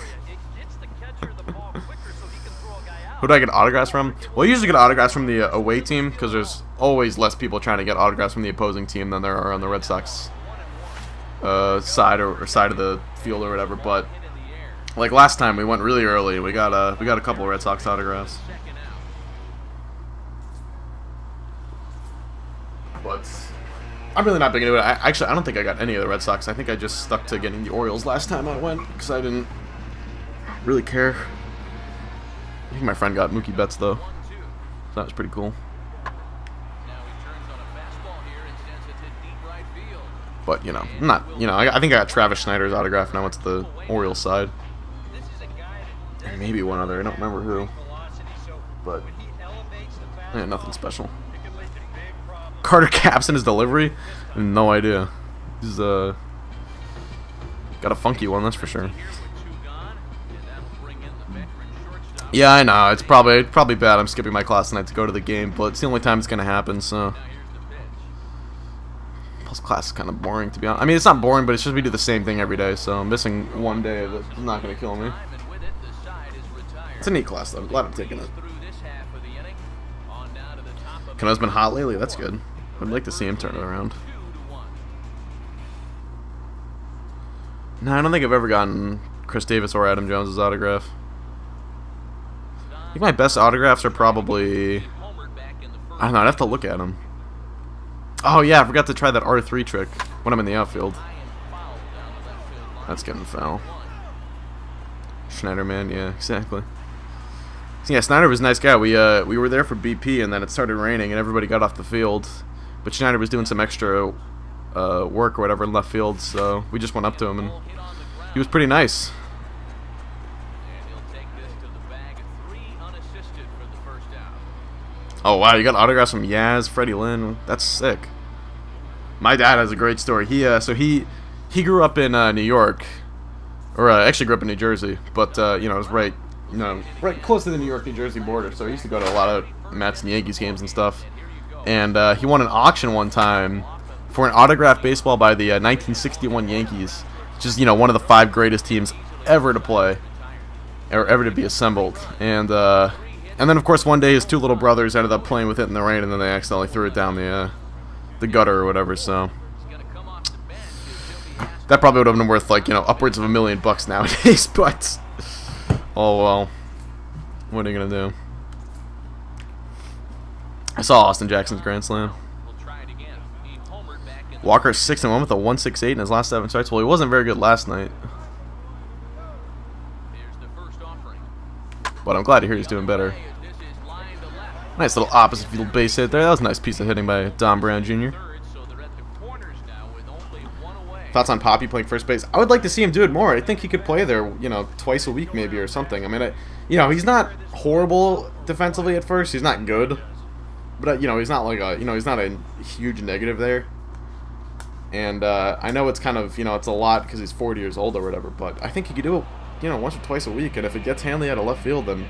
Who do I get autographs from? Well, I usually get autographs from the away team because there's always less people trying to get autographs from the opposing team than there are on the Red Sox side or side of the field or whatever. But like last time, we went really early. We got a couple of Red Sox autographs. But I'm really not big into it. I don't think I got any of the Red Sox. I think I just stuck to getting the Orioles last time I went because I didn't really care. I think my friend got Mookie Betts though, so that was pretty cool. But you know, I'm not. You know, I think I got Travis Schneider's autograph and I went to the Orioles side. And maybe one other. I don't remember who. But yeah, nothing special. Carter Capps in his delivery? No idea. He's got a funky one, that's for sure. Yeah, I know. It's probably bad. I'm skipping my class tonight to go to the game, but it's the only time it's gonna happen. So plus class is kind of boring, to be honest. I mean, it's not boring, but it's just we do the same thing every day. So missing one day of it is not gonna kill me. It's a neat class though. I'm glad I'm taking it. Cano's been hot lately. That's good. I'd like to see him turn it around. No, I don't think I've ever gotten Chris Davis or Adam Jones' autograph. I think my best autographs are probably... I don't know, I'd have to look at them. Oh yeah, I forgot to try that R3 trick when I'm in the outfield. That's getting foul. Schneider, man, yeah, exactly. Yeah, Snyder was a nice guy. We were there for BP, and then it started raining, and everybody got off the field. But Schneider was doing some extra work or whatever in left field, so we just went up to him, and he was pretty nice. Oh wow, you got autographs from Yaz, Freddie Lynn. That's sick. My dad has a great story. He grew up in New York, or actually grew up in New Jersey, but you know, it was right close to the New York-New Jersey border. So he used to go to a lot of Mets and Yankees games and stuff. And he won an auction one time for an autographed baseball by the 1961 Yankees, which is, you know, one of the 5 greatest teams ever to play, or ever to be assembled. And then of course one day his 2 little brothers ended up playing with it in the rain, and then they accidentally threw it down the gutter or whatever. So that probably would have been worth, like, you know, upwards of $1 million nowadays. But oh well, what are you gonna do? I saw Austin Jackson's grand slam. Walker's 6-1 with a 1.68 in his last 7 starts. Well, he wasn't very good last night, but I'm glad to hear he's doing better. Nice little opposite field base hit there. That was a nice piece of hitting by Don Brown Jr. Thoughts on Poppy playing first base? I would like to see him do it more. I think he could play there, you know, twice a week maybe or something. I mean, you know, he's not horrible defensively at first. He's not good, but you know, he's not like he's not a huge negative there. And I know it's kind of, you know, it's a lot because he's 40 years old or whatever. But I think he could do it, you know, once or twice a week. And if it gets Hanley out of left field, then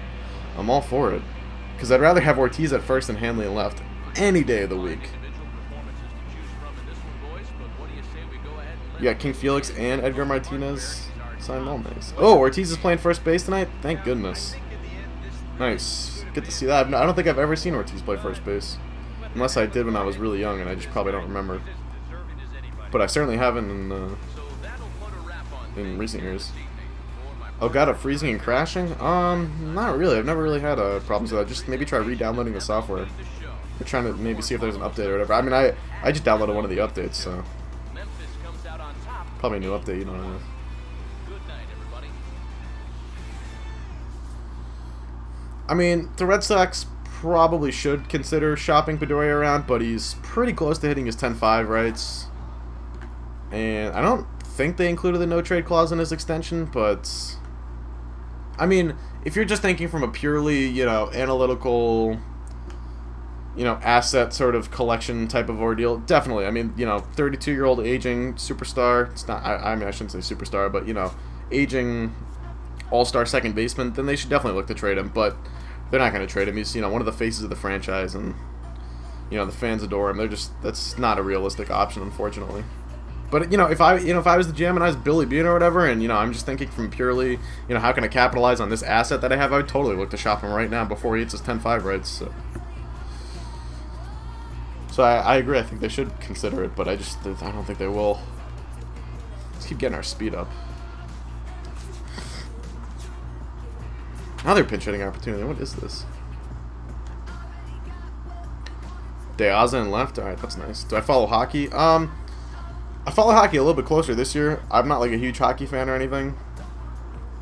I'm all for it. Because I'd rather have Ortiz at first than Hanley in left any day of the week. You got King Felix and Edgar Martinez signed all nice. Oh, Ortiz is playing first base tonight? Thank goodness. Nice. Good to see that. I don't think I've ever seen Ortiz play first base. Unless I did when I was really young, and I just probably don't remember. But I certainly haven't in recent years. Oh, got a freezing and crashing? Not really. I've never really had problems with that. Just maybe try re-downloading the software. We're trying to maybe see if there's an update or whatever. I mean, I just downloaded one of the updates, so probably a new update, you know. I mean, the Red Sox probably should consider shopping Pedroia around, but he's pretty close to hitting his 10-5 rights. And I don't think they included the no-trade clause in his extension, but I mean, if you're just thinking from a purely, you know, analytical, you know, asset sort of collection type of ordeal, definitely. I mean, you know, 32-year-old aging superstar. It's not. I mean, I shouldn't say superstar, but you know, aging all-star second baseman. Then they should definitely look to trade him. But they're not going to trade him. He's, you know, one of the faces of the franchise, and you know, the fans adore him. That's not a realistic option, unfortunately. But you know, if I was the GM and I was Billy Beane or whatever, and you know, I'm just thinking from purely, you know, how can I capitalize on this asset that I have, I would totally look to shop him right now before he hits his 10-5 rights. So I agree. I think they should consider it, but I don't think they will. Let's keep getting our speed up. Another pinch hitting opportunity. What is this? Deaza in left. All right, that's nice. Do I follow hockey? I follow hockey a little bit closer this year. I'm not like a huge hockey fan or anything.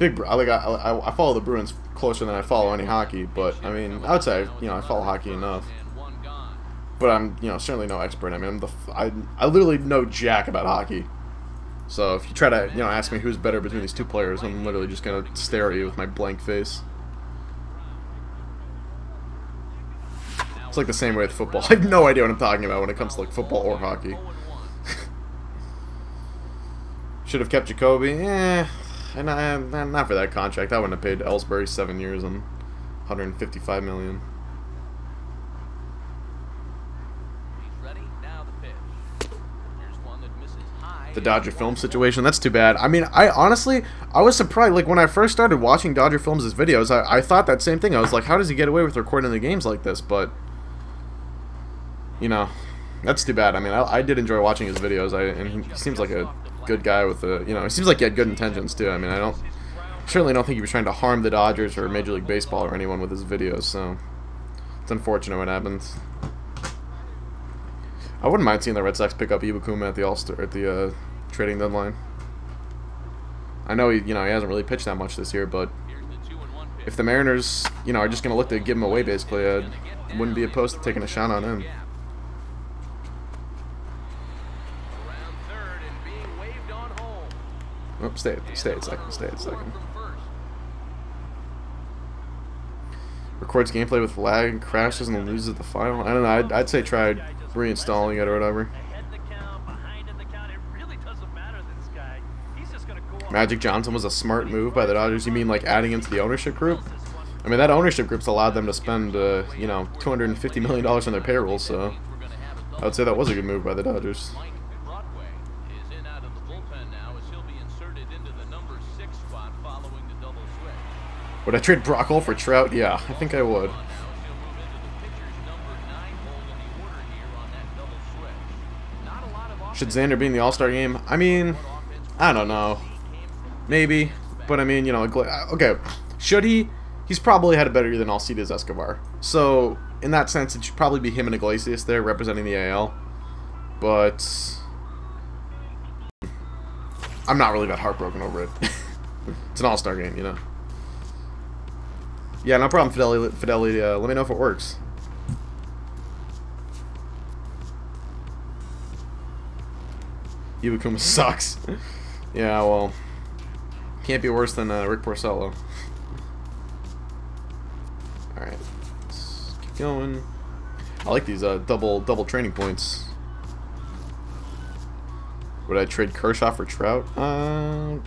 I follow the Bruins closer than I follow any hockey, but I mean, I would say, you know, I follow hockey enough. But I'm, you know, certainly no expert. I mean, I literally know jack about hockey. So if you try to, you know, ask me who's better between these two players, I'm literally just gonna stare at you with my blank face. It's like the same way with football. I have no idea what I'm talking about when it comes to like football or hockey. Should have kept Jacoby. And not for that contract. I wouldn't have paid Ellsbury 7 years and $155 million. The Dodger film situation, that's too bad. I mean, I honestly was surprised. Like, when I first started watching Dodger Films' videos, I thought that same thing. I was like, how does he get away with recording the games like this? But, you know, that's too bad. I mean, I did enjoy watching his videos, and he seems like a good guy with a, you know, he seems like he had good intentions, too. I mean, certainly don't think he was trying to harm the Dodgers or Major League Baseball or anyone with his videos, so it's unfortunate what happens. I wouldn't mind seeing the Red Sox pick up Iwakuma at the trading deadline. I know he hasn't really pitched that much this year, but if the Mariners, you know, are just gonna look to give him away, basically, I wouldn't be opposed to taking a shot on him. Oh, stay at second. Records gameplay with lag, crashes, and loses the file. I don't know. I'd say try reinstalling it or whatever. Magic Johnson was a smart move by the Dodgers. You mean like adding him to the ownership group? I mean, that ownership group's allowed them to spend, you know, $250 million on their payroll, so I would say that was a good move by the Dodgers. Would I trade Brock Holt for Trout? Yeah, I think I would. Should Xander be in the All-Star game? I mean, I don't know. Maybe. But I mean, you know, okay. Should he? He's probably had a better year than Alcides Escobar. So, in that sense, it should probably be him and Iglesias there representing the AL. But I'm not really that heartbroken over it. It's an All-Star game, you know. Yeah, no problem, Fidelity. Let me know if it works. Iwakuma sucks. Yeah, well, can't be worse than Rick Porcello. All right, let's keep going. I like these double training points. Would I trade Kershaw for Trout? I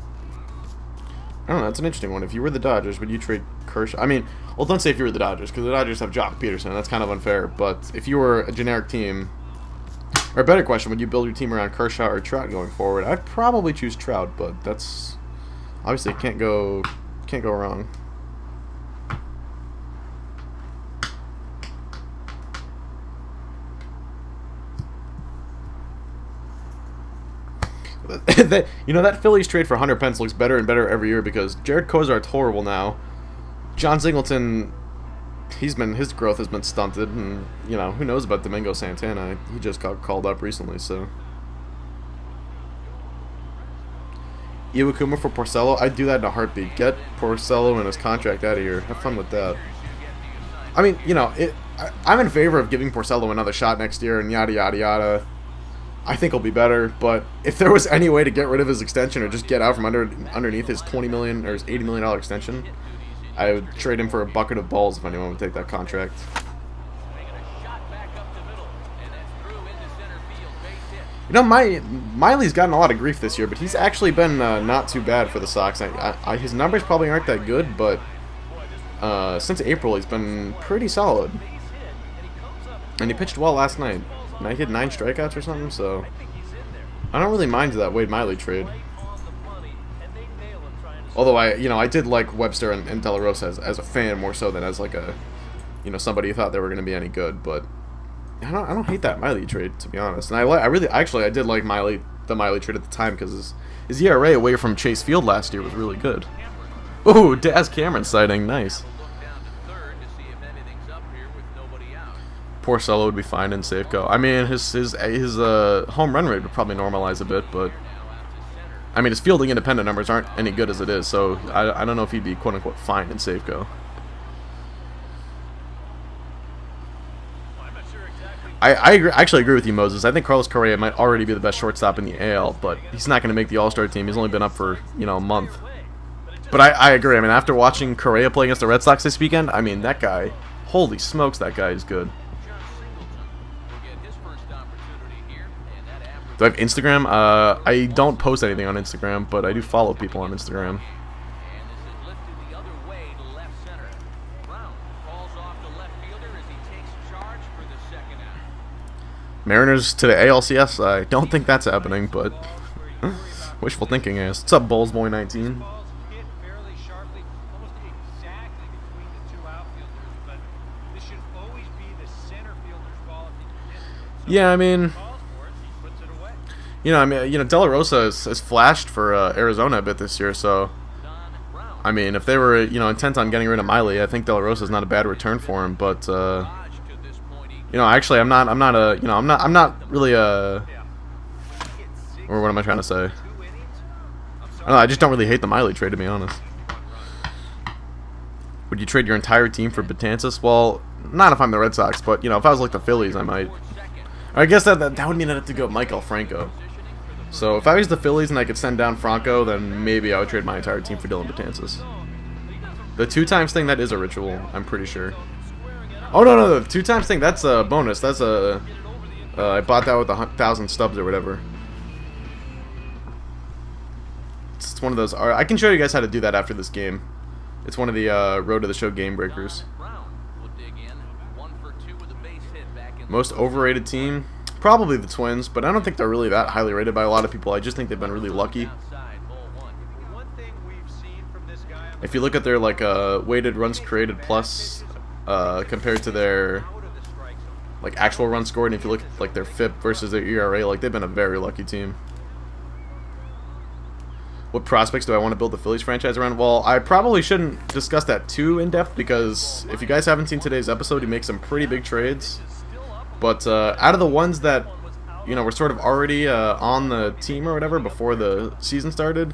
don't know, that's an interesting one. If you were the Dodgers, would you trade Kershaw? I mean, well, don't say if you were the Dodgers, because the Dodgers have Jock Peterson. That's kind of unfair. But if you were a generic team, or a better question, would you build your team around Kershaw or Trout going forward? I'd probably choose Trout, but that's obviously can't go wrong. You know, that Phillies trade for Hunter Pence looks better and better every year because Jared Kozart's horrible now. John Singleton, his growth has been stunted, and you know, who knows about Domingo Santana? He just got called up recently, so. Iwakuma for Porcello, I'd do that in a heartbeat. Get Porcello and his contract out of here. Have fun with that. I mean, you know, I'm in favor of giving Porcello another shot next year and yada yada yada. I think he'll be better, but if there was any way to get rid of his extension or just get out from underneath his $20 million or his $80 million extension, I would trade him for a bucket of balls if anyone would take that contract. You know, Miley's gotten a lot of grief this year, but he's actually been not too bad for the Sox. His numbers probably aren't that good, but since April he's been pretty solid. And he pitched well last night. He had 9 strikeouts or something, so I don't really mind that Wade Miley trade. Although I did like Webster and De La Rosa as a fan more so than as like a, somebody who thought they were going to be any good. But I don't hate that Miley trade, to be honest. And I did like the Miley trade at the time because his ERA away from Chase Field last year was really good. Ooh, Daz Cameron sighting, nice. Porcello would be fine in Safeco. I mean, his home run rate would probably normalize a bit, but I mean, his fielding independent numbers aren't any good as it is, so I don't know if he'd be quote-unquote fine in Safeco. I actually agree with you, Moses. I think Carlos Correa might already be the best shortstop in the AL, but he's not going to make the All-Star team. He's only been up for, a month. But I agree. I mean, after watching Correa play against the Red Sox this weekend, I mean, that guy, holy smokes, that guy is good. Do I have Instagram? I don't post anything on Instagram, but I do follow people on Instagram. Mariners to the ALCS? I don't think that's happening, but wishful thinking is. What's up, Bulls Boy 19? Yeah, I mean, De La Rosa has flashed for Arizona a bit this year, so I mean, if they were, intent on getting rid of Miley, I think De La Rosa is not a bad return for him. But actually, I'm not really a. Or what am I trying to say? I don't know, I just don't really hate the Miley trade, to be honest. Would you trade your entire team for Betances? Well, not if I'm the Red Sox, but if I was like the Phillies, I might. I guess that would mean I'd have to go Michael Franco. So if I was the Phillies and I could send down Franco, then maybe I would trade my entire team for Dylan Betances. The 2 times thing, that is a ritual, I'm pretty sure. Oh no, the 2 times thing, that's a bonus. That's a I bought that with 1,000 stubs or whatever. It's one of those. I can show you guys how to do that after this game. It's one of the Road to the Show game breakers. Most overrated team? Probably the Twins, but I don't think they're really that highly rated by a lot of people. I just think they've been really lucky. If you look at their weighted runs created plus compared to their actual runs scored, and if you look at their FIP versus their ERA, they've been a very lucky team. What prospects do I want to build the Phillies franchise around? Well, I probably shouldn't discuss that too in depth because if you guys haven't seen today's episode, he makes some pretty big trades. But out of the ones that, were sort of already on the team or whatever before the season started,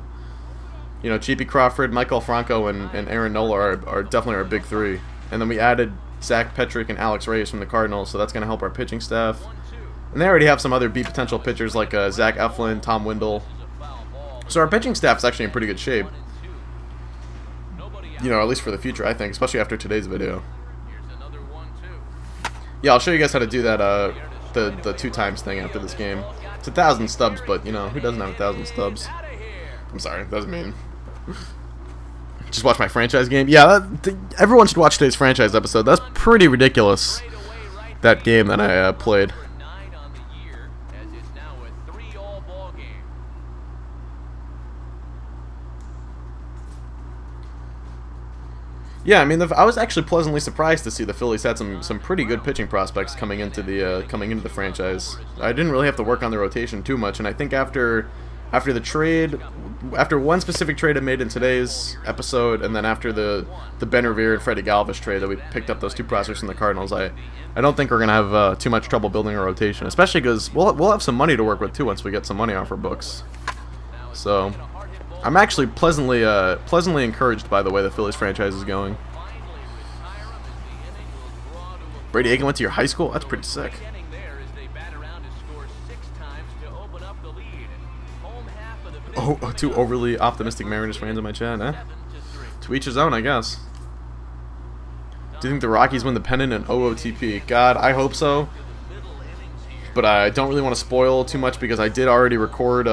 Cheapy Crawford, Michael Franco, and Aaron Nola are definitely our big 3. And then we added Zach Petrick and Alex Reyes from the Cardinals, so that's going to help our pitching staff. And they already have some other B potential pitchers like Zach Eflin, Tom Windle. So our pitching staff is actually in pretty good shape. At least for the future, I think, especially after today's video. Yeah, I'll show you guys how to do that, the 2 times thing after this game. It's 1,000 stubs, but, who doesn't have 1,000 stubs? I'm sorry, that doesn't mean. Just watch my franchise game? Yeah, everyone should watch today's franchise episode. That's pretty ridiculous, that game that I played. Yeah, I mean, I was actually pleasantly surprised to see the Phillies had some pretty good pitching prospects coming into the franchise. I didn't really have to work on the rotation too much, and I think after the trade, after one specific trade I made in today's episode, and then after the Ben Revere and Freddie Galvis trade that we picked up those 2 prospects from the Cardinals, I don't think we're gonna have too much trouble building a rotation, especially because we'll have some money to work with too once we get some money off our books. So I'm actually pleasantly encouraged by the way the Phillies franchise is going. Brady Aiken went to your high school? That's pretty sick. Oh, 2 overly optimistic Mariners fans in my chat, eh? To each his own, I guess. Do you think the Rockies win the pennant in OOTP? God, I hope so. But I don't really want to spoil too much because I did already record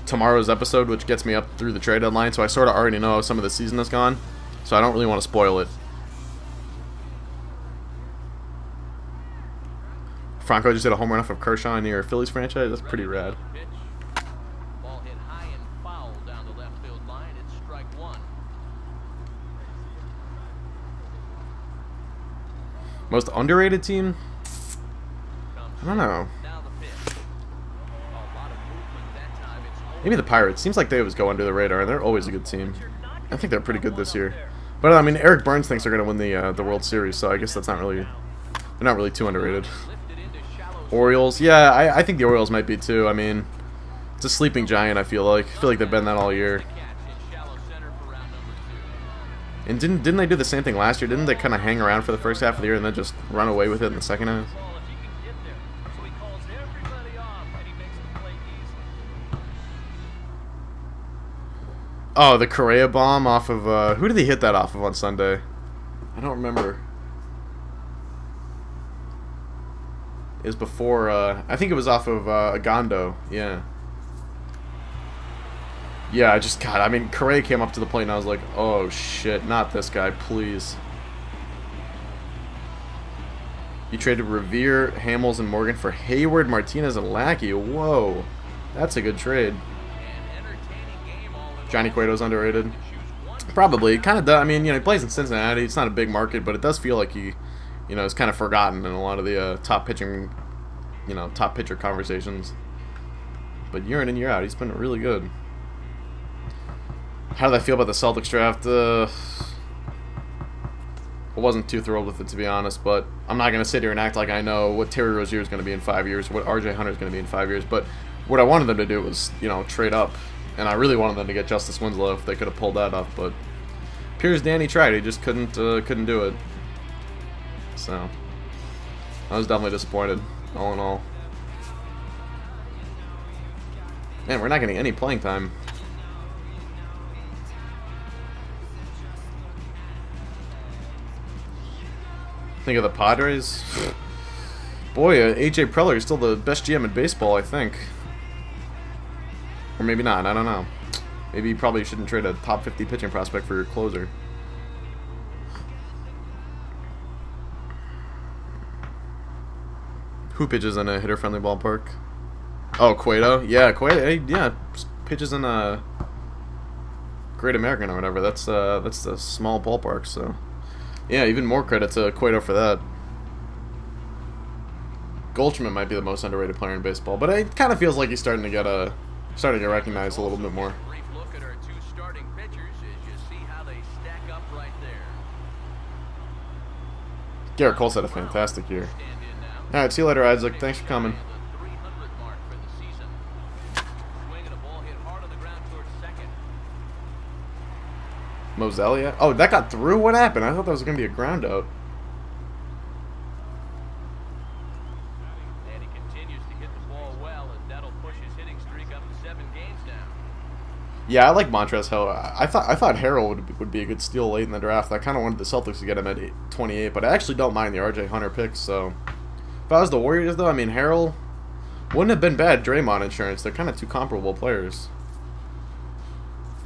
tomorrow's episode, which gets me up through the trade deadline, so I sort of already know how some of the season has gone, so I don't really want to spoil it. Franco just did a home run off of Kershaw in your Phillies franchise. That's pretty rad. Most underrated team? I don't know. Maybe the Pirates. Seems like they always go under the radar, and they're always a good team. I think they're pretty good this year. But I mean, Eric Burns thinks they're going to win the World Series, so I guess that's not really. They're not really too underrated. Orioles, yeah, I think the Orioles might be too. I mean, it's a sleeping giant. I feel like they've been that all year. And didn't they do the same thing last year? Didn't they kind of hang around for the first half of the year and then just run away with it in the second half? Oh, the Correa bomb off of, who did he hit that off of on Sunday? I don't remember. It was before, I think it was off of, Agondo, yeah. Yeah, I mean, Correa came up to the plate and I was like, oh shit, not this guy, please. You traded Revere, Hamels, and Morgan for Hayward, Martinez, and Lackey. Whoa, that's a good trade. Johnny Cueto's underrated. Probably. Kind of, I mean, you know, he plays in Cincinnati. It's not a big market, but it does feel like he, you know, is kind of forgotten in a lot of the top pitcher conversations. But year in and year out, he's been really good. How did I feel about the Celtics draft? I wasn't too thrilled with it, to be honest, but I'm not going to sit here and act like I know what Terry Rozier is going to be in 5 years, what RJ Hunter is going to be in 5 years, but what I wanted them to do was, you know, trade up. And I really wanted them to get Justice Winslow if they could have pulled that off, but Piers Danny tried. He just couldn't do it. So I was definitely disappointed, all in all. Man, we're not getting any playing time. Think of the Padres. Boy, AJ Preller is still the best GM in baseball, I think. Or maybe not, I don't know. Maybe you probably shouldn't trade a top 50 pitching prospect for your closer. Who pitches in a hitter-friendly ballpark? Oh, Cueto? Yeah, Cueto, yeah, pitches in a Great American or whatever. That's a small ballpark, so... Yeah, even more credit to Cueto for that. Goldschmidt might be the most underrated player in baseball, but it kind of feels like he's starting to get recognized a little bit more. Garrett Cole's had a fantastic year. Alright, see you later, Isaac. Thanks for coming. Mosellia? Oh, that got through? What happened? I thought that was going to be a ground out. Yeah, I like Montrezl Harrell. I thought Harrell would be a good steal late in the draft. I kind of wanted the Celtics to get him at 28, but I actually don't mind the RJ Hunter pick. So, if I was the Warriors, though, I mean, Harrell wouldn't have been bad. Draymond insurance. They're kind of two comparable players.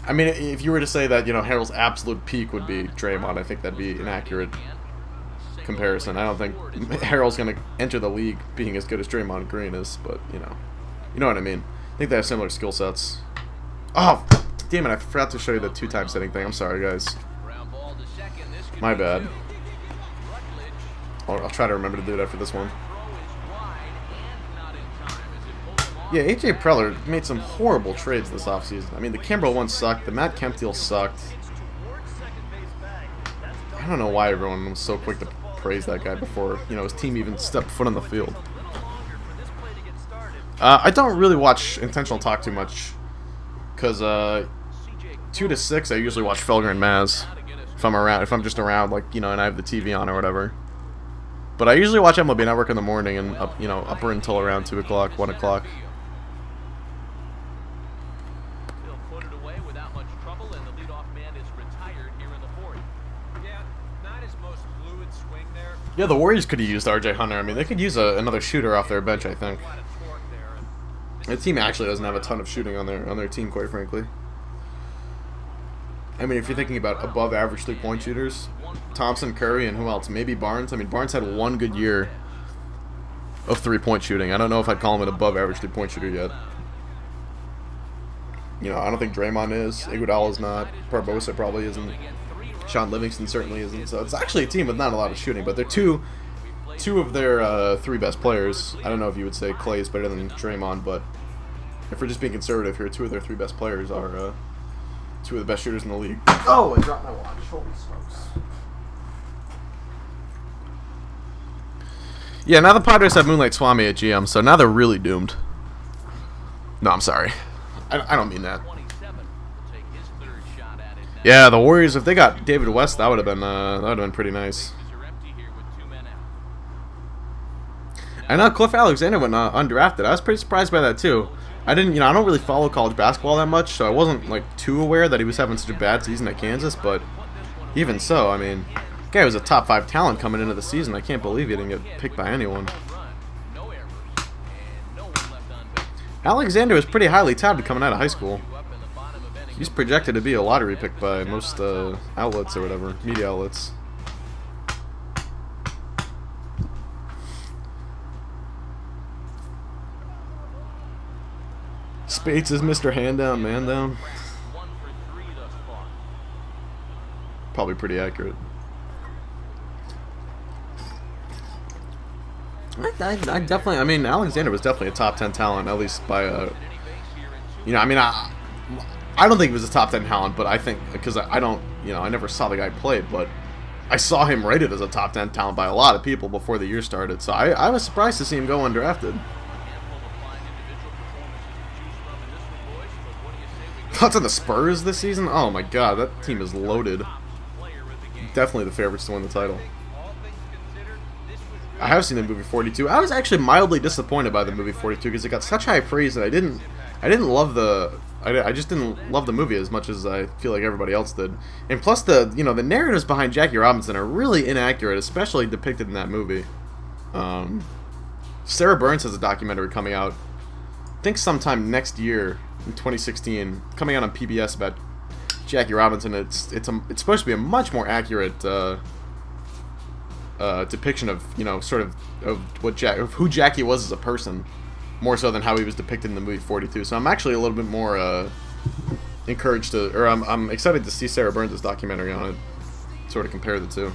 I mean, if you were to say that, you know, Harrell's absolute peak would be Draymond, I think that'd be an accurate comparison. I don't think Harrell's going to enter the league being as good as Draymond Green is, but you know what I mean. I think they have similar skill sets. Oh, damn it, I forgot to show you the two-time setting thing. I'm sorry, guys. My bad. I'll try to remember to do that for this one. Yeah, AJ Preller made some horrible trades this offseason. I mean, the Kimbrel one sucked. The Matt Kemp deal sucked. I don't know why everyone was so quick to praise that guy before, you know, his team even stepped foot on the field. I don't really watch Intentional Talk too much. Because 2 to 6, I usually watch Felger and Maz if I'm just around, like, you know, and I have the TV on or whatever. But I usually watch MLB Network in the morning and up until around 2 o'clock, 1 o'clock. Yeah, the Warriors could have used RJ Hunter. I mean, they could use another shooter off their bench, I think. The team actually doesn't have a ton of shooting on their team, quite frankly. I mean, if you're thinking about above-average three-point shooters, Thompson, Curry, and who else? Maybe Barnes. I mean, Barnes had one good year of three-point shooting. I don't know if I'd call him an above-average three-point shooter yet. You know, I don't think Draymond is. Iguodala's not. Barbosa probably isn't. Sean Livingston certainly isn't. So it's actually a team with not a lot of shooting, but they're two two of their three best players. I don't know if you would say Clay is better than Draymond, but if we're just being conservative here, two of their three best players are two of the best shooters in the league. Oh, I dropped my watch. Holy smokes. Yeah, now the Padres have Moonlight Swami at GM, so now they're really doomed. No, I'm sorry. I don't mean that. Yeah, the Warriors, if they got David West, that would have been pretty nice. I know Cliff Alexander went undrafted. I was pretty surprised by that too. I don't really follow college basketball that much, so I wasn't like too aware that he was having such a bad season at Kansas, but even so, I mean, the guy was a top 5 talent coming into the season. I can't believe he didn't get picked by anyone. Alexander was pretty highly touted coming out of high school. He's projected to be a lottery pick by most outlets or whatever, media outlets. Spates is Mr. Hand Down, Man Down. Probably pretty accurate. I definitely, I mean, Alexander was definitely a top 10 talent, at least by I mean, I don't think he was a top 10 talent, but I think, because I don't, I never saw the guy play, but I saw him rated as a top 10 talent by a lot of people before the year started, so I was surprised to see him go undrafted. Thoughts on the Spurs this season? Oh my god, that team is loaded. Definitely the favorites to win the title. I have seen the movie 42. I was actually mildly disappointed by the movie 42 because it got such high praise that I didn't love I just didn't love the movie as much as I feel like everybody else did. And plus the the narratives behind Jackie Robinson are really inaccurate, especially depicted in that movie. Sarah Burns has a documentary coming out, I think sometime next year in 2016, coming out on PBS about Jackie Robinson. It's supposed to be a much more accurate depiction of sort of who Jackie was as a person, more so than how he was depicted in the movie 42. So I'm actually a little bit more encouraged to, or I'm excited to see Sarah Burns' documentary on it, sort of compare the two.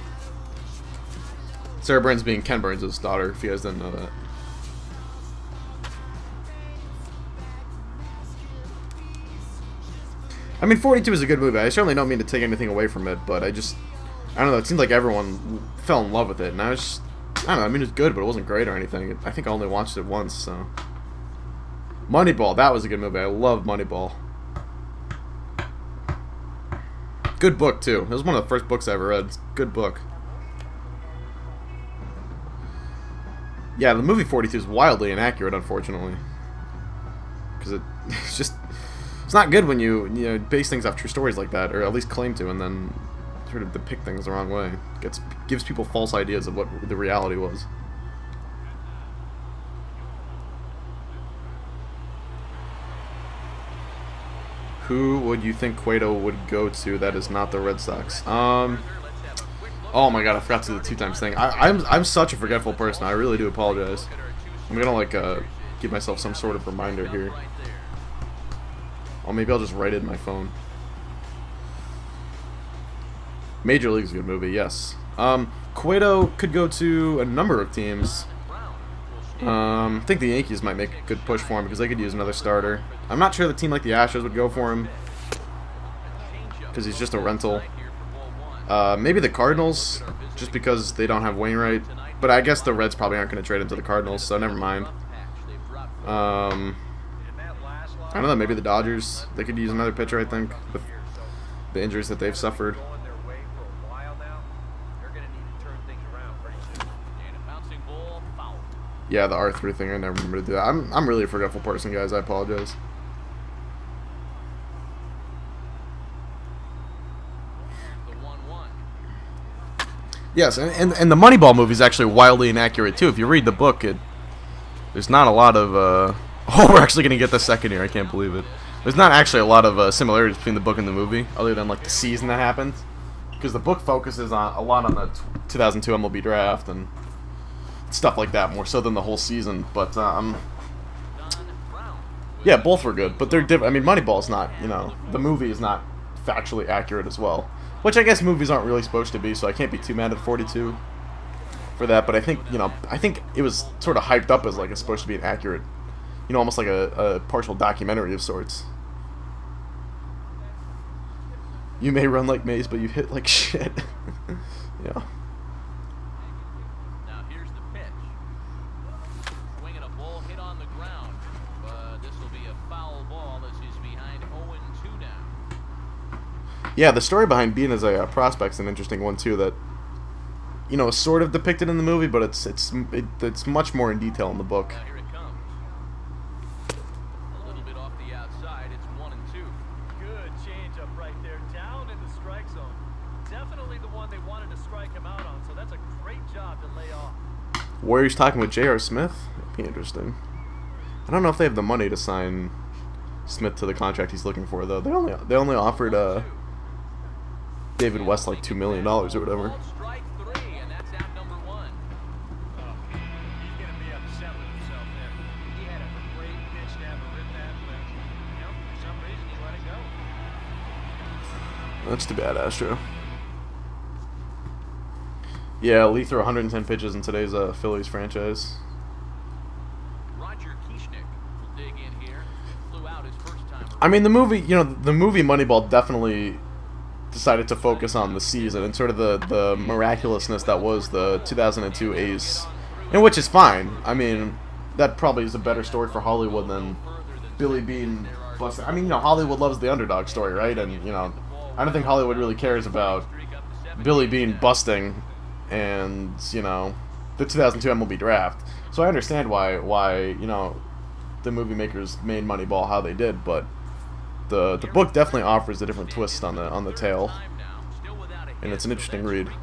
Sarah Burns being Ken Burns' daughter, if you guys didn't know that. I mean, 42 is a good movie. I certainly don't mean to take anything away from it, but I don't know, it seemed like everyone fell in love with it, and I don't know, I mean, it was good, but it wasn't great or anything. I think I only watched it once, so. Moneyball, that was a good movie. I love Moneyball. Good book, too. It was one of the first books I ever read. Good book. Yeah, the movie 42 is wildly inaccurate, unfortunately. Because it's not good when you base things off true stories like that, or at least claim to, and then sort of depict things the wrong way. Gives people false ideas of what the reality was. Who would you think Cueto would go to that is not the Red Sox? Oh my god, I forgot to do the 2 times thing. I'm such a forgetful person. I really do apologize. I'm gonna give myself some sort of reminder here. Or maybe I'll just write it in my phone. Major League's a good movie, yes. Cueto could go to a number of teams. I think the Yankees might make a good push for him because they could use another starter. I'm not sure the team like the Astros would go for him because he's just a rental. Maybe the Cardinals, just because they don't have Wainwright. But I guess the Reds probably aren't going to trade him to the Cardinals, so never mind. I don't know, maybe the Dodgers. They could use another pitcher, I think, with the injuries that they've suffered. Yeah, the R3 thing, I never remember to do that. I'm really a forgetful person, guys. I apologize. Yes, and the Moneyball movie is actually wildly inaccurate, too. If you read the book, there's not a lot of... Oh, we're actually going to get the second here. I can't believe it. There's not actually a lot of similarities between the book and the movie, other than like the season that happened. Because the book focuses a lot on the 2002 MLB draft and stuff like that, more so than the whole season. But yeah, both were good, but they're different. I mean, Moneyball's not, the movie is not factually accurate as well, which I guess movies aren't really supposed to be. So I can't be too mad at 42. for that, but I think, you know, I think it was sort of hyped up as like it's supposed to be an accurate, you know, almost like a partial documentary of sorts. You may run like Maze, but you hit like shit. Yeah. Now here's the pitch. Swinging a ball hit on the ground, but this will be a foul ball as he's behind 0-2 now. Yeah, the story behind being as a prospect's an interesting one too. That, you know, is sort of depicted in the movie, but it's much more in detail in the book. Now here it comes. A little bit off the outside. It's 1-2. Good changeup right there, down in the strike zone. Definitely the one they wanted to strike him out on, so that's a great job to lay off. Warriors talking with J.R. Smith. That'd be interesting. I don't know if they have the money to sign Smith to the contract he's looking for, though. They only offered David West like $2 million or whatever. Strike 3, and that's out number 1. Oh, he's going to be upset with himself there. He had a great pitch to have a rip that, but, you know, for some reason he let it go. That's too bad, Astro. Yeah, Lee threw 110 pitches in today's Phillies franchise. Roger Kieschnick will dig in here. Flew out his first time. I mean, the movie, you know, the movie Moneyball definitely decided to focus on the season and sort of the miraculousness that was the 2002 A's, and which is fine. I mean, that probably is a better story for Hollywood than Billy Beane busting. I mean, you know, Hollywood loves the underdog story, right? And, you know, I don't think Hollywood really cares about Billy Beane busting and, you know, the 2002 MLB draft. So I understand why you know, the movie makers made Moneyball how they did, but the book definitely offers a different twist on the tale, and it's an interesting read. And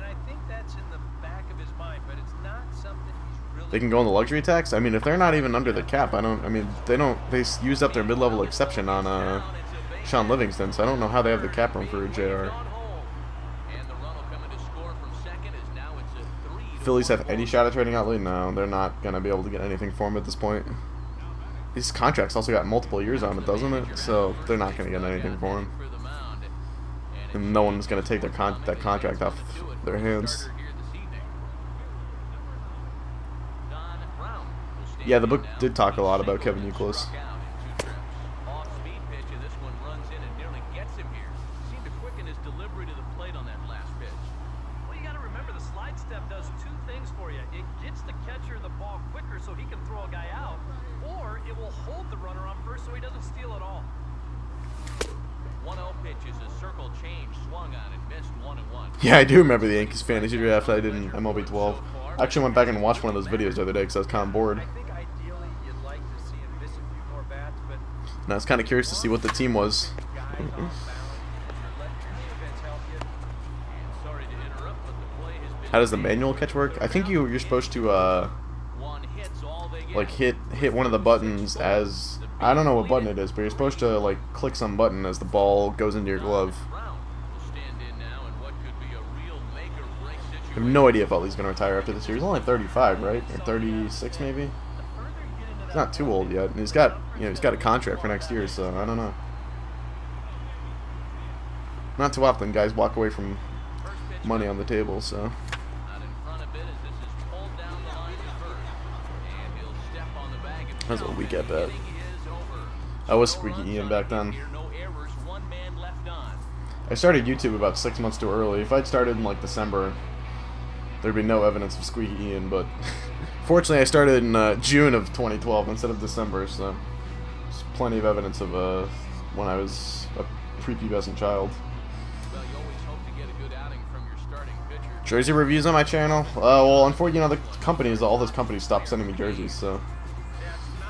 I think that's in the back of his mind, but it's not something he's really... They can go on the luxury tax. I mean, if they're not even under the cap, they used up their mid-level exception on Sean Livingston, so I don't know how they have the cap room for JR. Phillies have any shot at trading out Lee? No, they're not gonna be able to get anything for him at this point. His contract's also got multiple years on it, doesn't it? So they're not gonna get anything for him, and no one's gonna take that contract off their hands. Yeah, the book did talk a lot about Kevin Youkilis. So he can throw a guy out, or it will hold the runner on first so he doesn't steal at all. 1-0 pitch is a circle change, swung on and missed 1-1. Yeah, I do remember the Yankees fantasy draft I did in MLB 12. I actually went back and watched one of those videos the other day because I was kind of bored. I think ideally you'd like to see him miss a few more bats, but... And I was kind of curious to see what the team was. How does the manual catch work? I think you're supposed to like hit one of the buttons as, I don't know what button it is, but you're supposed to like click some button as the ball goes into your glove. I have no idea if Utley's going to retire after this year. He's only 35, right? Or 36 maybe? He's not too old yet. And he's got a contract for next year, so I don't know. Not too often guys walk away from money on the table, so. That was a weak at bat. I was Squeaky Ian back then. I started YouTube about 6 months too early. If I'd started in like December, there'd be no evidence of Squeaky Ian, but fortunately I started in June of 2012 instead of December, so there's plenty of evidence of when I was a prepubescent child. Jersey reviews on my channel? Well, unfortunately, you know, all those companies stopped sending me jerseys, so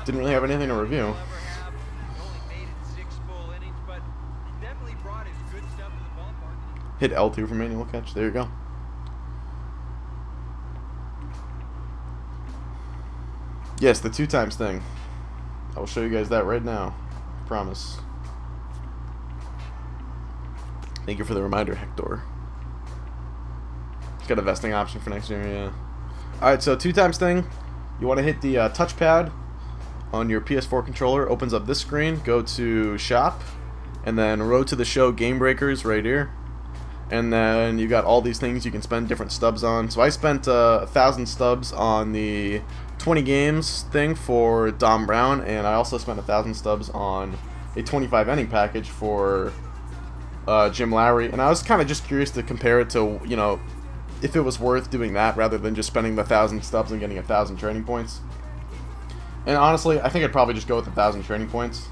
didn't really have anything to review. Hit L2 for manual catch. There you go. Yes, the 2x thing. I will show you guys that right now. I promise. Thank you for the reminder, Hector. It's got a vesting option for next year, yeah. Alright, so 2x thing. You want to hit the touchpad on your PS4 controller. Opens up this screen. Go to Shop. And then Road to the Show Game Breakers right here. And then you got all these things you can spend different stubs on. So I spent 1,000 stubs on the 20 games thing for Dom Brown, and I also spent 1,000 stubs on a 25 inning package for Jim Lowry. And I was kind of just curious to compare it to, you know, if it was worth doing that rather than just spending the 1,000 stubs and getting 1,000 training points. And honestly, I think I'd probably just go with 1,000 training points.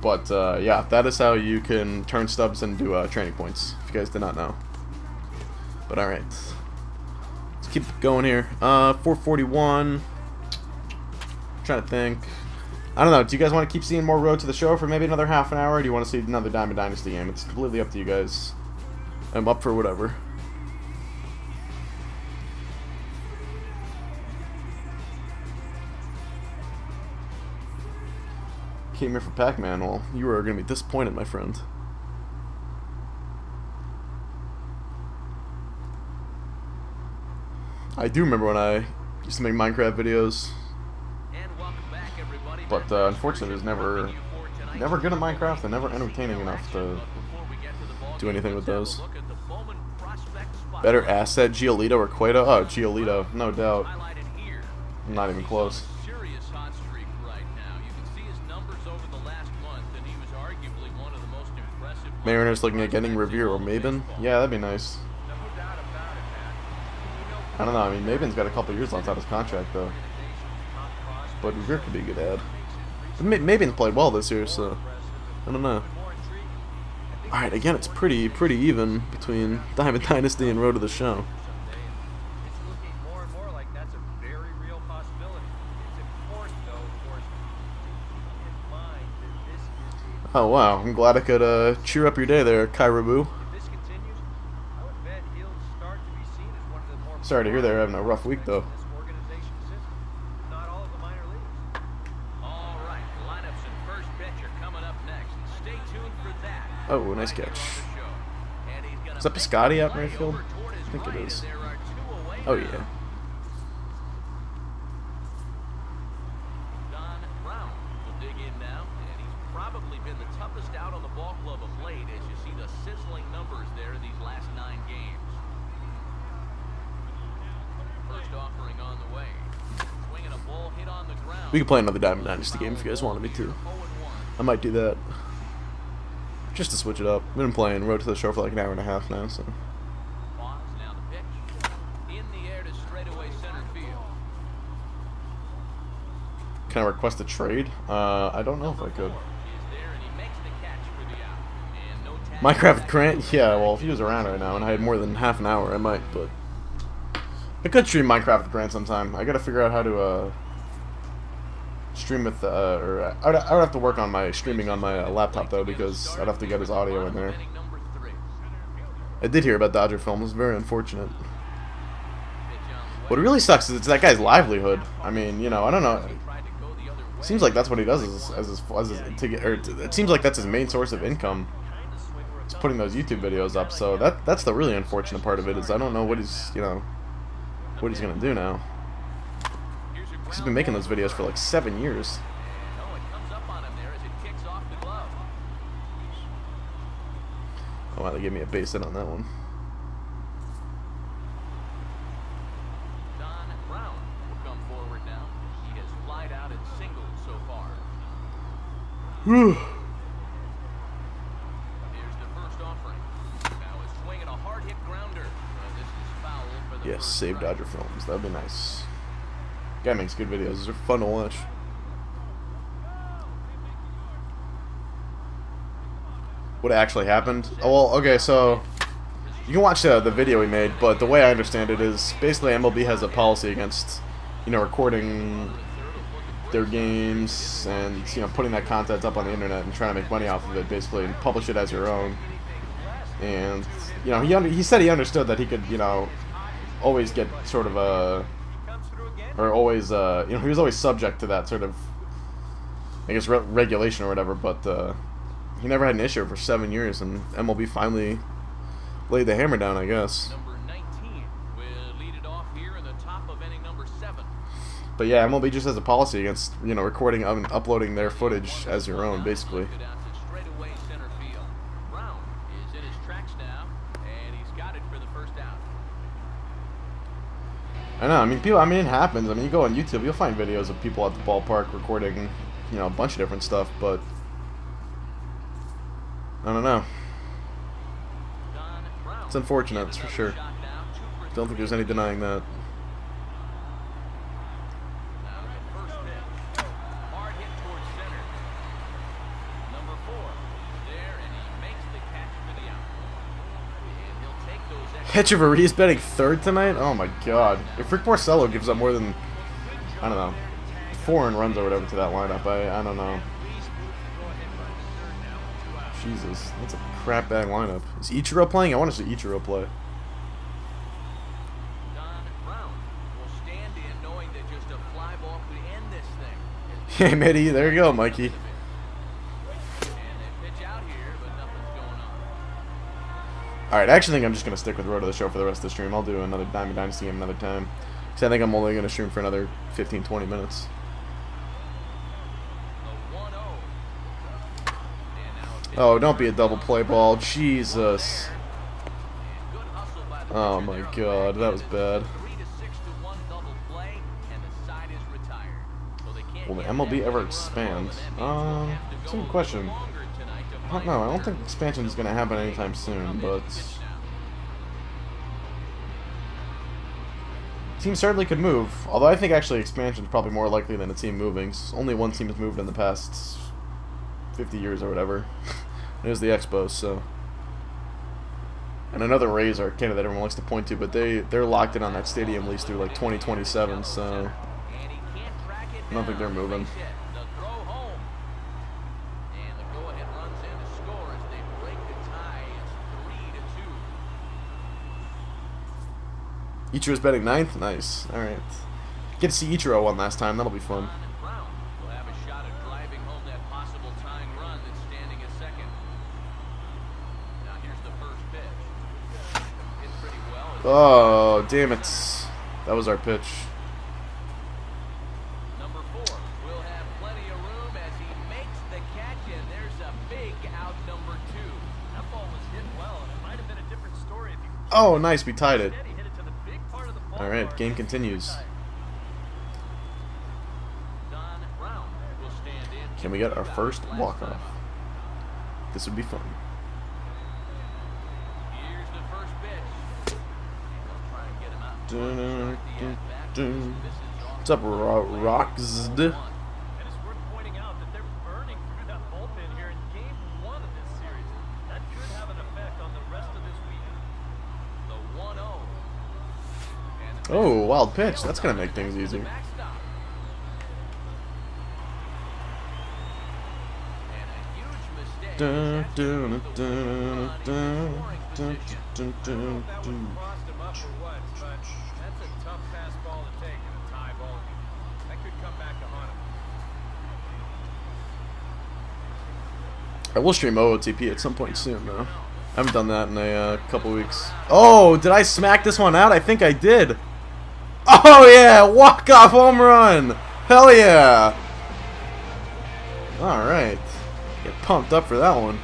But yeah, that is how you can turn stubs into training points, if you guys did not know. But alright. Let's keep going here. 441. Trying to think. I don't know, do you guys want to keep seeing more Road to the Show for maybe another half an hour, or do you want to see another Diamond Dynasty game? It's completely up to you guys. I'm up for whatever. Came here for Pac-Man. Well, you are going to be disappointed, my friend. I do remember when I used to make Minecraft videos, but unfortunately, it was never good at Minecraft and never entertaining enough to do anything with those. Better asset, Giolito or Cueto? Oh, Giolito, no doubt. Not even close. Mariners looking at getting Revere or Maben? Yeah, that'd be nice. I don't know, I mean, Maben's got a couple years left on his contract, though. But Revere could be a good ad. Maben's played well this year, so I don't know. Alright, again, it's pretty even between Diamond Dynasty and Road to the Show. Oh wow, I'm glad I could cheer up your day there, Kairabu. Sorry to hear they're having a rough week though. Oh, nice catch. Is that Piscotty out in right field? I think it is. Oh yeah. We can play another Diamond Dynasty game if you guys wanted me to. I might do that. Just to switch it up. We've been playing Road to the Show for like an hour and a half now, so. Can I request a trade? I don't know if I could. Minecraft Grant? Yeah, well, if he was around right now and I had more than half an hour, I might, but. I could stream Minecraft with Grant sometime. I gotta figure out how to, stream with, or I would have to work on my streaming on my laptop though, because I'd have to get his audio in there. I did hear about Dodger Film. It was very unfortunate. What really sucks is it's that guy's livelihood. I mean, you know, I don't know. It seems like that's what he does it seems like that's his main source of income. It's putting those YouTube videos up. So that's the really unfortunate part of it, is I don't know what he's, you know, what he's gonna do now. He's been making those videos for like 7 years. Oh wow, they gave me a base hit on that one. Don Brown will come forward now. He has flied out in singles so far. Whew. Here's the first offering. Now is swinging a hard hit grounder. This is foul for the Yes, save Dodger Films. That'd be nice. Guy makes good videos. These are fun to watch. What actually happened? Oh, well, okay, so you can watch the video we made, but the way I understand it is basically MLB has a policy against, you know, recording their games and, you know, putting that content up on the internet and trying to make money off of it, basically, and publish it as your own. And, you know, he said he understood that he could, you know, always get sort of a, or always, you know, he was always subject to that sort of, I guess, regulation or whatever, but he never had an issue for 7 years, and MLB finally laid the hammer down, I guess. Number 19 will lead it off here in the top of inning number 7. But yeah, MLB just has a policy against, you know, recording and uploading their footage as your own, basically. I know. I mean, people. I mean, it happens. I mean, you go on YouTube, you'll find videos of people at the ballpark recording, you know, a bunch of different stuff. But I don't know. It's unfortunate, that's for sure. Don't think there's any denying that. Echeverry's betting third tonight? Oh my god. If Rick Porcello gives up more than, I don't know, 4 in runs or whatever to that lineup, I don't know. Jesus, that's a crap bag lineup. Is Ichiro playing? I want to see Ichiro play. Hey, Mitty, there you go, Mikey. Alright, I actually think I'm just going to stick with Road to the Show for the rest of the stream. I'll do another Diamond Dynasty game another time. Because I think I'm only going to stream for another 15-20 minutes. Oh, don't be a double play ball. Jesus. Oh my god, that was bad. Will the MLB ever expand? That's a good question. I don't know. I don't think expansion is going to happen anytime soon, but team certainly could move. Although I think actually expansion is probably more likely than a team moving. Only one team has moved in the past 50 years or whatever. It was the Expos, so. And another Rays are a candidate that everyone likes to point to, but they're locked in on that stadium lease through like 2027, so I don't think they're moving. Ichiro's betting 9th? Nice. Alright. Get to see Ichiro one last time. That'll be fun. Oh, damn it. That was our pitch. Number 4 will have plenty of room as he makes the catch, and there's a big out number 2. That ball was hit well, and it might have been a different story if he Oh, nice. We tied it. hit it to the big part of the ball. Alright, game continues. Can we get our first walk-off? This would be fun. Here's the first pitch. Try and get him out. What's up, Roxd? And it's worth pointing out that they're burning through that bullpen here in game 1 of this series. That could have an effect on the rest of this week. The 1-0. Oh, wild pitch. That's going to make things easy. Dun, dun, dun, dun, dun, dun, dun, dun, dun. That's a tough fastball to take in a tie ball game. That could come back to haunt him. I will stream OOTP at some point soon, though. I haven't done that in a couple weeks. Oh, did I smack this one out? I think I did. Oh, yeah! Walk-off home run! Hell yeah! Alright. Get pumped up for that one.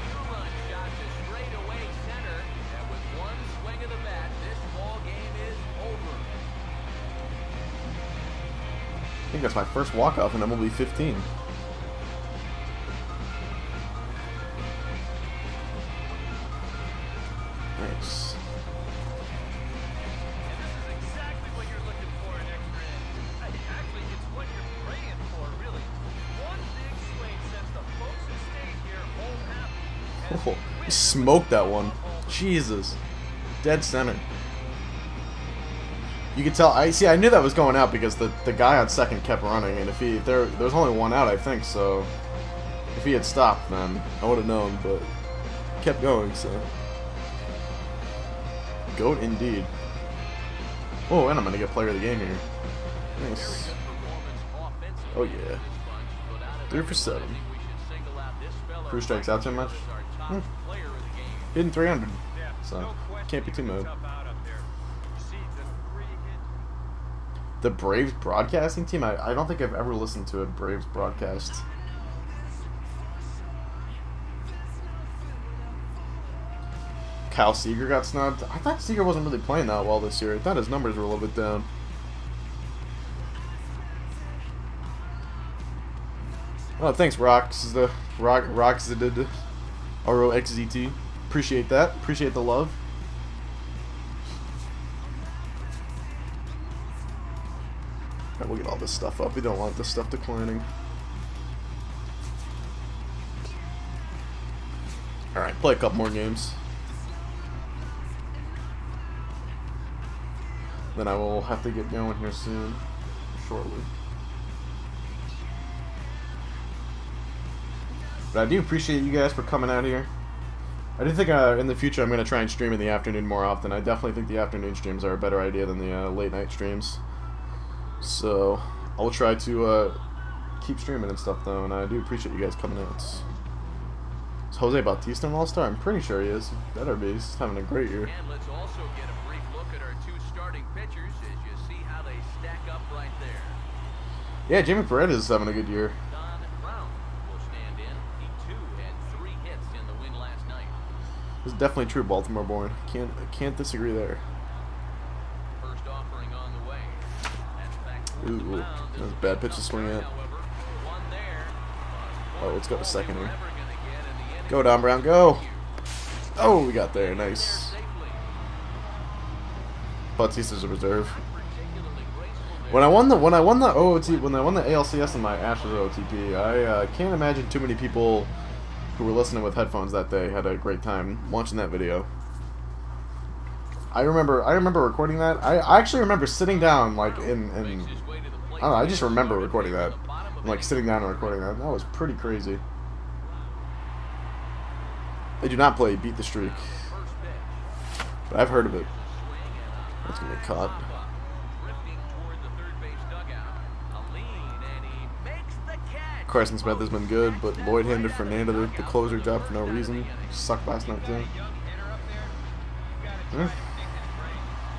I think that's my first walk-off in MLB 15. Nice. Oh, he smoked that one. Jesus. Dead center. You could tell. I knew that was going out because the guy on second kept running, and if there was only one out, I think. So if he had stopped, then I would have known. But he kept going. So goat indeed. Oh, and I'm gonna get player of the game here. Nice. Oh yeah. 3 for 7. Crew strikes out too much. Hitting 300, so can't be too mad. The Braves broadcasting team? I don't think I've ever listened to a Braves broadcast. Kyle Seager got snubbed. I thought Seager wasn't really playing that well this year. I thought his numbers were a little bit down. Oh, thanks, Rox did ROXZT. Appreciate that. Appreciate the love. Alright, we'll get all this stuff up. We don't want this stuff declining. Alright, play a couple more games. Then I will have to get going here soon. Shortly. But I do appreciate you guys for coming out here. I do think in the future I'm going to try and stream in the afternoon more often. I definitely think the afternoon streams are a better idea than the late night streams. So I'll try to keep streaming and stuff though, and I do appreciate you guys coming out. Is Jose Bautista an all-star? I'm pretty sure he is. He better be. He's having a great year. And let's also get a brief look at our two starting pitchers as you see how they stack up right there. Yeah, Jamie Paredes is having a good year. Don Brown will stand in. He too had 3 hits in the win last night. This is definitely true, Baltimore born. Can't disagree there. First offering on the way. That's back towards the Ooh, mound. that's a bad pitch to swing at. However, one there. Oh, let's go to second here. Never gonna get in the inning. Go, Don Brown, go! Oh, we got there. Nice. Bautista's a reserve. When I won the ALCS in my Astros OTP, I can't imagine too many people who were listening with headphones that day had a great time watching that video. I remember recording that. I actually remember sitting down like in I don't know, I just remember recording that. Like sitting down and recording that. That was pretty crazy. They do not play Beat the Streak, but I've heard of it. That's gonna get caught. Carson Smith has been good, but Lloyd handed Fernando the closer job for no reason. Sucked last night too. I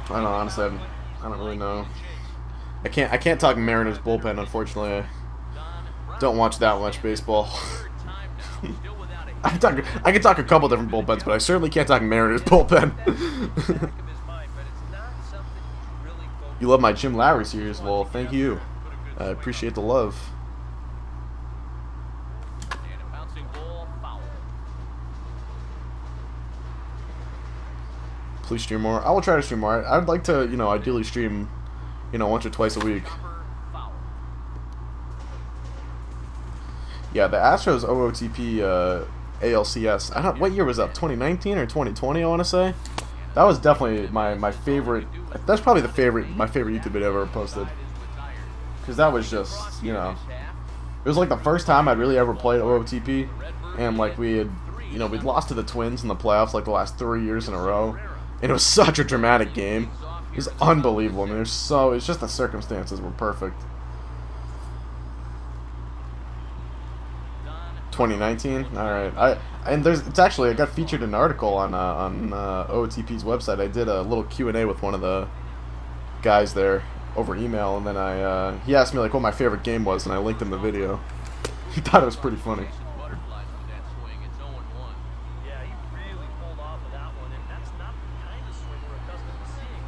don't know, honestly, I don't really know. I can't talk Mariners bullpen, unfortunately. I don't watch that much baseball. I can talk a couple different bullpens, but I certainly can't talk Mariners bullpen. You love my Jim Lowry series? Well, thank you. I appreciate the love. Please stream more. I will try to stream more. I'd like to, ideally stream, once or twice a week. Yeah, the Astros OOTP ALCS. What year was that? 2019 or 2020? I want to say. That was definitely my favorite. That's probably my favorite YouTube video I've ever posted. Because that was just, it was like the first time I'd really ever played OOTP, and like we'd lost to the Twins in the playoffs like the last 3 years in a row. And it was such a dramatic game. It was unbelievable. I mean, it's just the circumstances were perfect. 2019. All right. I got featured in an article on OOTP's website. I did a little Q&A with one of the guys there over email, and then he asked me like what my favorite game was, and I linked him the video. He thought it was pretty funny.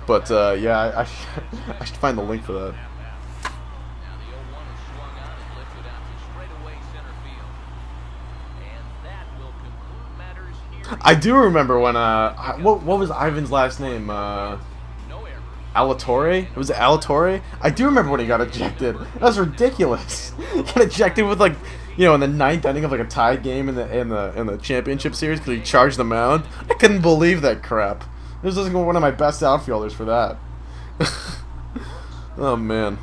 But, yeah, I should find the link for that. I do remember when, what was Ivan's last name? Alatorre? Was it Alatorre? I do remember when he got ejected. That was ridiculous. He got ejected with, like, in the 9th inning of, like, a tied game in the championship series because he charged the mound. I couldn't believe that crap. This is one of my best outfielders for that. Oh, man.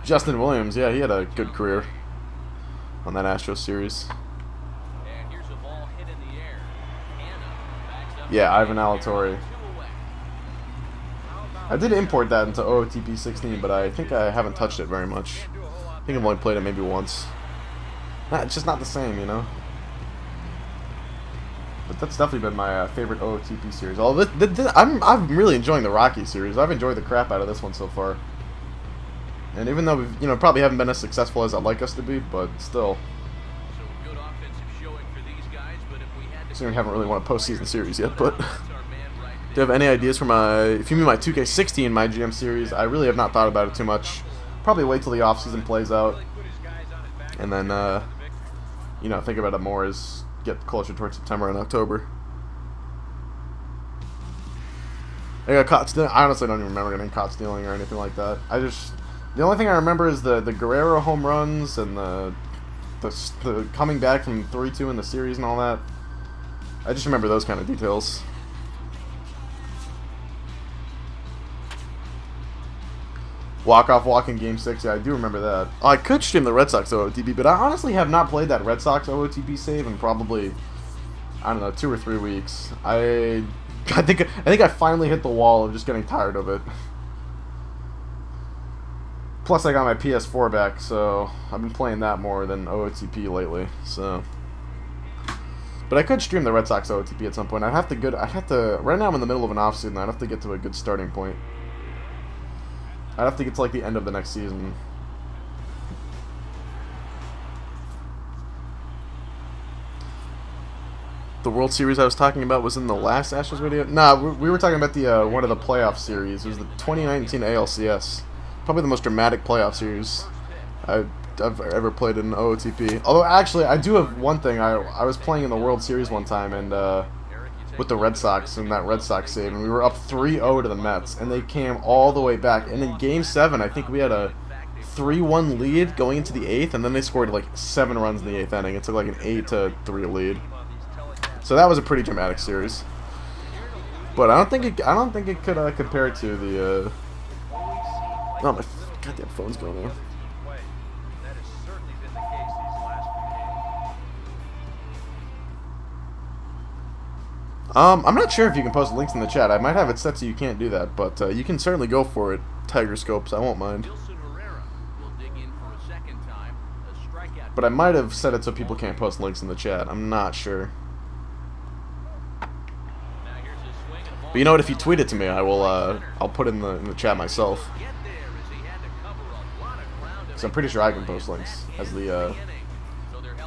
Justin Williams, yeah, he had a good career on that Astros series. Yeah, Ivan Alatorre. I did import that into OOTP 16, but I think I haven't touched it very much. I think I've only played it maybe once. It's just not the same, But that's definitely been my favorite OOTP series. Although I'm really enjoying the Rocky series. I've enjoyed the crap out of this one so far. And even though we've probably haven't been as successful as I'd like us to be, but still. So we haven't really won a postseason series yet, but do you have any ideas for if you mean my 2K16, my GM series? I really have not thought about it too much. probably wait till the offseason plays out, and then you know, think about it more as get closer towards September and October. I got caught stealing. I honestly don't even remember getting caught stealing or anything like that. The only thing I remember is the Guerrero home runs and the coming back from 3-2 in the series and all that. I just remember those kind of details. Walk-off walk in Game 6, yeah, I do remember that. Oh, I could stream the Red Sox OOTP, but I honestly have not played that Red Sox OOTP save in probably, I don't know, 2 or 3 weeks. I think I finally hit the wall of just getting tired of it. Plus, I got my PS4 back, so I've been playing that more than OOTP lately. So, but I could stream the Red Sox OOTP at some point. I'd have to. Right now, I'm in the middle of an off season. I'd have to get to a good starting point. I'd have to get to like the end of the next season. The World Series I was talking about was in the last Astros video. Nah, we were talking about the one of the playoff series. It was the 2019 ALCS. Probably the most dramatic playoff series I've ever played in OOTP. Although, actually, I do have one thing. I was playing in the World Series one time and with the Red Sox in that Red Sox save, and we were up 3-0 to the Mets, and they came all the way back. And in Game 7, I think we had a 3-1 lead going into the 8th, and then they scored like 7 runs in the 8th inning. It took like an 8-3 lead. So that was a pretty dramatic series. But I don't think it could compare to the. Oh, my goddamn phone's going off. I'm not sure if you can post links in the chat. I might have it set so you can't do that, but you can certainly go for it, Tiger Scopes. I won't mind. But I might have set it so people can't post links in the chat. I'm not sure. But you know what? If you tweet it to me, I will. I'll put it in the chat myself. So I'm pretty sure I can post links as the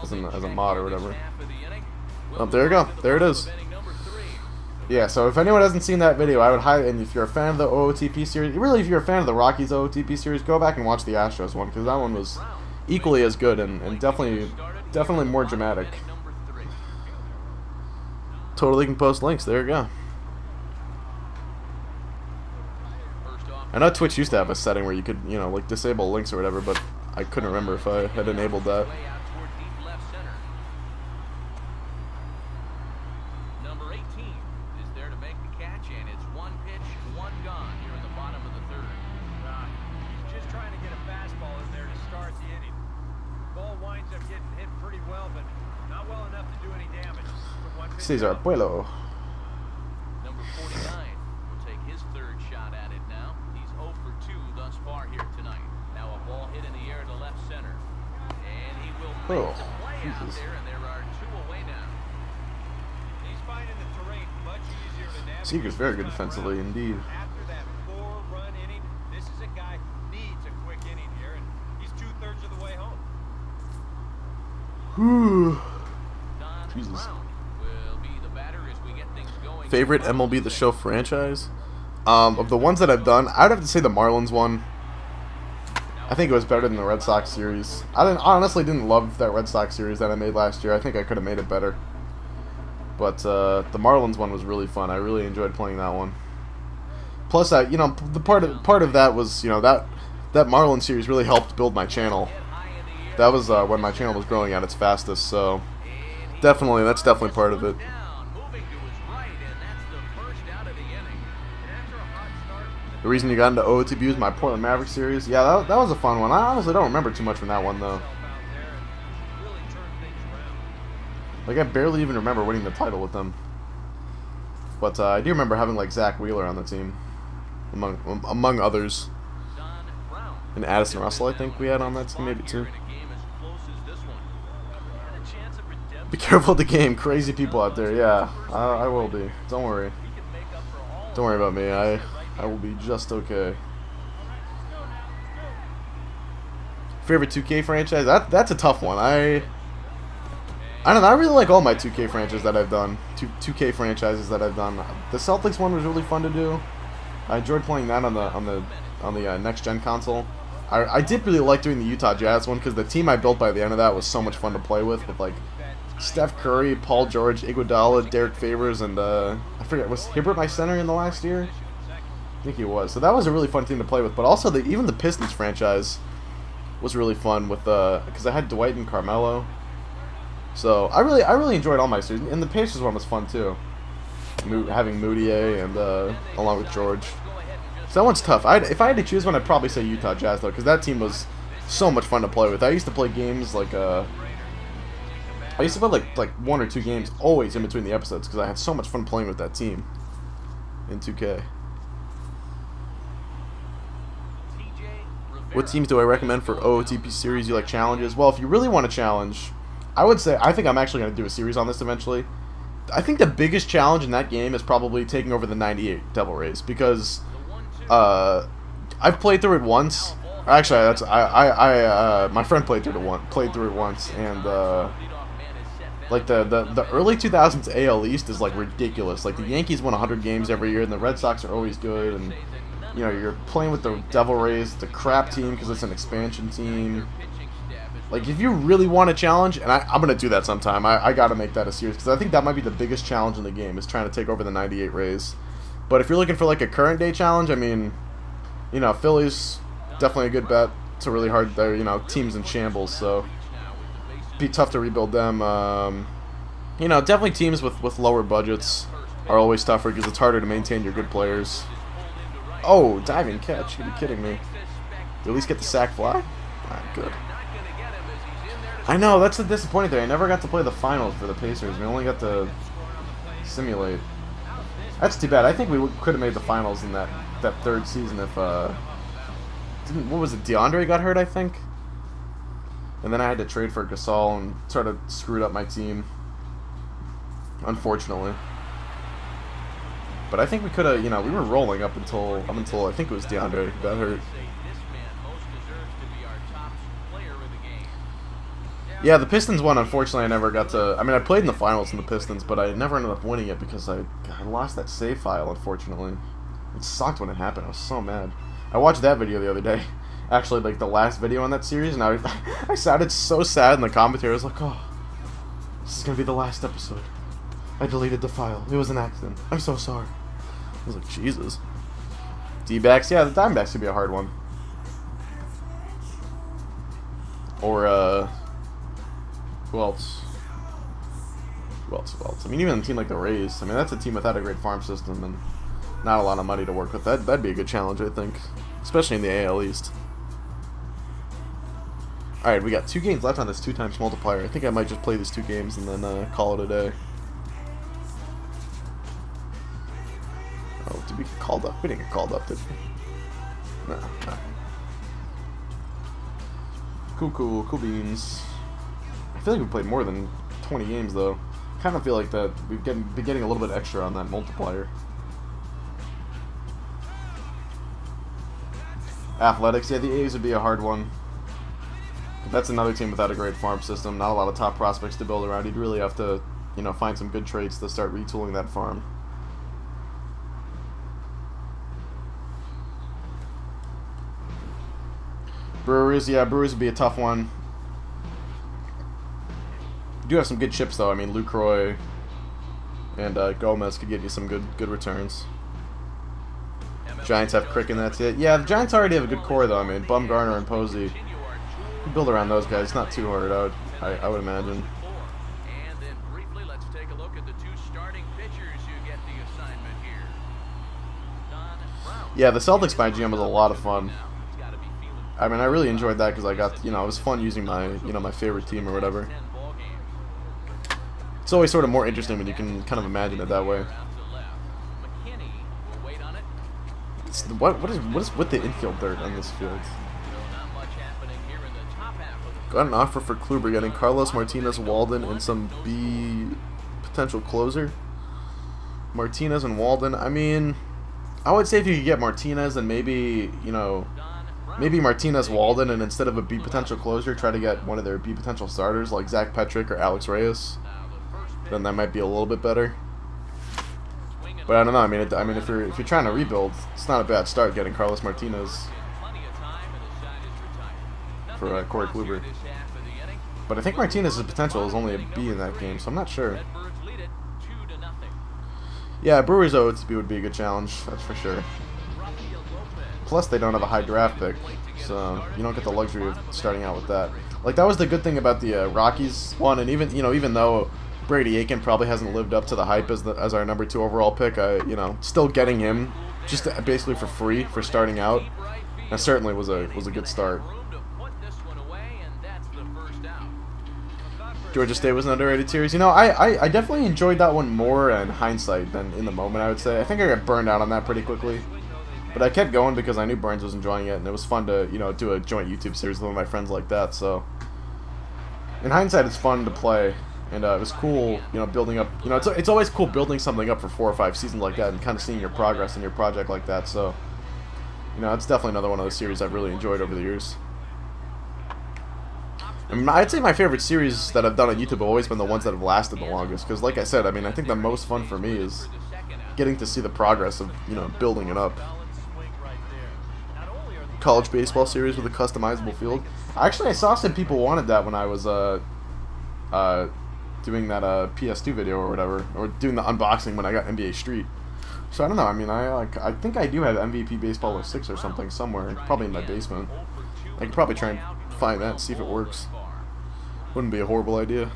as a mod or whatever. Oh, there you go. There it is. Yeah. So if anyone hasn't seen that video, I would highly. And if you're a fan of the OOTP series, really, if you're a fan of the Rockies OOTP series, go back and watch the Astros one, because that one was equally as good and definitely more dramatic. Totally can post links. There you go. I know Twitch used to have a setting where you could, you know, like disable links or whatever, but I couldn't remember if I had enabled that. Number 18 is there to make the catch, and it's 1 pitch, 1 gone here in the bottom of the 3rd. He's just trying to get a fastball in there to start the inning. Ball winds up getting hit pretty well, but not well enough to do any damage. Cesar Puelo. Number 49 will take his 3rd shot at it now. He's 0 for 2 thus far here tonight. Now a ball hit in the air to left center. And he will make the play out there, and there are 2 away now. He's finding the terrain much easier to navigate. Seeger's very good defensively indeed. After that 4-run inning, this is a guy who needs a quick inning here, and he's 2/3 of the way home. Whew. Jesus. Favorite MLB The Show franchise? Of the ones that I've done, I'd have to say the Marlins one. I think it was better than the Red Sox series. I honestly didn't love that Red Sox series that I made last year. I think I could have made it better. But the Marlins one was really fun. I really enjoyed playing that one. Plus, you know, the part of that was, you know, that Marlins series really helped build my channel. That was when my channel was growing at its fastest. So definitely, that's definitely part of it. The reason you got into OOTP was my Portland Mavericks series. Yeah, that was a fun one. I honestly don't remember too much from that one, though. Like, I barely even remember winning the title with them. But I do remember having, like, Zach Wheeler on the team, among others. And Addison Russell, I think we had on that team, maybe too. Be careful of the game. Crazy people out there. Yeah, I will be. Don't worry. Don't worry about me. I will be just okay. Favorite 2K franchise? That's a tough one. I don't know. I really like all my 2K franchises that I've done. 2K franchises that I've done. The Celtics one was really fun to do. I enjoyed playing that on the next gen console. I did really like doing the Utah Jazz one because the team I built by the end of that was so much fun to play with like Steph Curry, Paul George, Iguodala, Derek Favors, and I forget, was Hibbert my center in the last year? I think he was. So that was a really fun team to play with. But also even the Pistons franchise was really fun with because I had Dwight and Carmelo. So I really enjoyed all my series, and the Pacers one was fun too. Having Moutier and along with George. So that one's tough. If I had to choose one, I'd probably say Utah Jazz though, because that team was so much fun to play with. I used to play games like I used to play like 1 or 2 games always in between the episodes because I had so much fun playing with that team in 2K. What teams do I recommend for OOTP series? You like challenges? Well, if you really want to challenge, I think I'm actually going to do a series on this eventually. I think the biggest challenge in that game is probably taking over the 98 Devil Rays because I've played through it once. Actually, my friend played through it once, and like the early 2000s AL East is like ridiculous. Like the Yankees won 100 games every year, and the Red Sox are always good, and you know you're playing with the Devil Rays, the crap team because it's an expansion team. Like if you really want a challenge, and I'm gonna do that sometime. I gotta make that a series because I think that might be the biggest challenge in the game is trying to take over the 98 Rays. But if you're looking for like a current day challenge, I mean, you know, Philly's definitely a good bet. It's a really hard. They're, you know, teams in shambles, so it'd be tough to rebuild them. You know, definitely teams with lower budgets are always tougher because it's harder to maintain your good players. Oh, diving catch! You'd be kidding me. You at least get the sack fly. Alright, good. I know, that's the disappointing thing. I never got to play the finals for the Pacers. We only got to simulate. That's too bad. I think we could have made the finals in that third season if what was it? DeAndre got hurt, I think. And then I had to trade for Gasol and sort of screwed up my team, unfortunately. But I think we could have, you know, we were rolling up until I think it was DeAndre who got hurt. Yeah, the Pistons won. Unfortunately, I never got to. I mean, I played in the finals in the Pistons, but I never ended up winning it because I lost that save file. Unfortunately, it sucked when it happened. I was so mad. I watched that video the other day, actually, like the last video on that series, and I sounded so sad in the commentary. I was like, "Oh, this is gonna be the last episode. I deleted the file. It was an accident. I'm so sorry." I was like, Jesus. D-backs, yeah, the Diamondbacks could be a hard one. Or who else? Who else? I mean, even a team like the Rays. I mean, that's a team without a great farm system and not a lot of money to work with. That'd be a good challenge, I think, especially in the AL East. All right, we got 2 games left on this 2x multiplier. I think I might just play these 2 games and then call it a day. Oh, did we get called up? We didn't get called up, did we? No. Cool beans. I feel like we played more than 20 games, though. I kind of feel like that we've been getting a little bit extra on that multiplier. Athletics, yeah, the A's would be a hard one. But that's another team without a great farm system. Not a lot of top prospects to build around. You'd really have to, you know, find some good traits to start retooling that farm. Brewers, yeah, Brewers would be a tough one. You do have some good chips, though. I mean, Lucroy and Gomez could get you some good returns. Giants have Crick and that's it. Yeah, the Giants already have a good core, though. I mean, Bumgarner and Posey. You build around those guys. It's not too hard, I would imagine. And then briefly, let's take a look at the 2 starting pitchers who get the assignment here. Yeah, the Celtics by GM was a lot of fun. I mean, I really enjoyed that because I got, you know, it was fun using my, you know, my favorite team or whatever. It's always sort of more interesting when you can kind of imagine it that way. What is with the infield dirt on this field? Got an offer for Kluber, getting Carlos, Martinez, Walden, and some B potential closer. Martinez and Walden. I mean, I would say if you could get Martinez and maybe, you know, maybe Martinez, Walden, and instead of a B potential closer, try to get one of their B potential starters like Zach Petrick or Alex Reyes. Then that might be a little bit better. But I don't know. I mean, if you're trying to rebuild, it's not a bad start getting Carlos Martinez. for Corey Kluber. But I think Martinez's potential is only a B in that game, so I'm not sure. Yeah, Brewers OTP would be a good challenge, that's for sure. Plus, they don't have a high draft pick, so you don't get the luxury of starting out with that. Like, that was the good thing about the Rockies one, and even though Brady Aiken probably hasn't lived up to the hype as our #2 overall pick, still getting him just basically for free for starting out, that certainly was a good start. Georgia State was an underrated series. I definitely enjoyed that one more in hindsight than in the moment, I would say. I think I got burned out on that pretty quickly. But I kept going because I knew Burns was enjoying it, and it was fun to, do a joint YouTube series with one of my friends like that, so. In hindsight, it's fun to play, and it was cool, building up, it's always cool building something up for 4 or 5 seasons like that and kind of seeing your progress in your project like that, so. It's definitely another one of those series I've really enjoyed over the years. I'd say my favorite series that I've done on YouTube have always been the ones that have lasted the longest. Because, like I said, I think the most fun for me is getting to see the progress of, building it up. College baseball series with a customizable field. Actually, I saw some people wanted that when I was doing that PS2 video or whatever, or doing the unboxing when I got NBA Street. So I don't know. I think I do have MVP Baseball 06 or something somewhere, probably in my basement. I could probably try and find that and see if it works. Wouldn't be a horrible idea.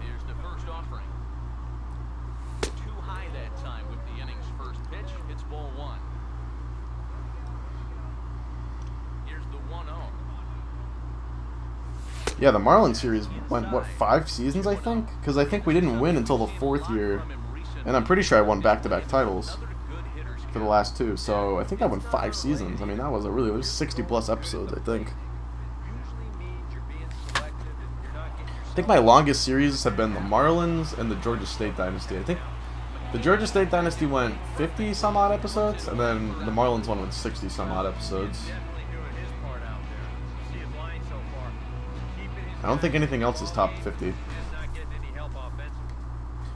Here's the first offering. Too high that time with the inning's first pitch. It's ball 1. Here's the 1-0. Yeah, the Marlins series went, what, 5 seasons, I think? Because I think we didn't win until the 4th year. And I'm pretty sure I won back-to-back titles for the last 2. So I think I won 5 seasons. I mean, that was it was 60-plus episodes, I think. I think my longest series have been the Marlins and the Georgia State Dynasty. I think the Georgia State Dynasty went 50-some-odd episodes, and then the Marlins one went 60-some-odd episodes. I don't think anything else is top 50.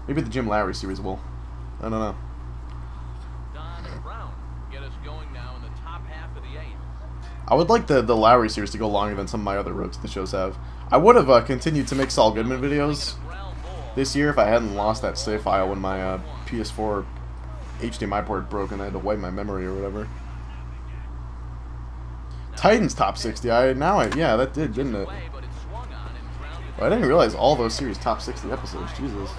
Maybe the Jim Lowry series will. I don't know. I would like the Lowry series to go longer than some of my other Road to the Shows have. I would have continued to make Saul Goodman videos this year if I hadn't lost that save file when my PS4 HDMI port broke and I had to wipe my memory or whatever. Titans top 60. Yeah, that did, didn't it? Well, I didn't realize all those series top 60 episodes. Jesus.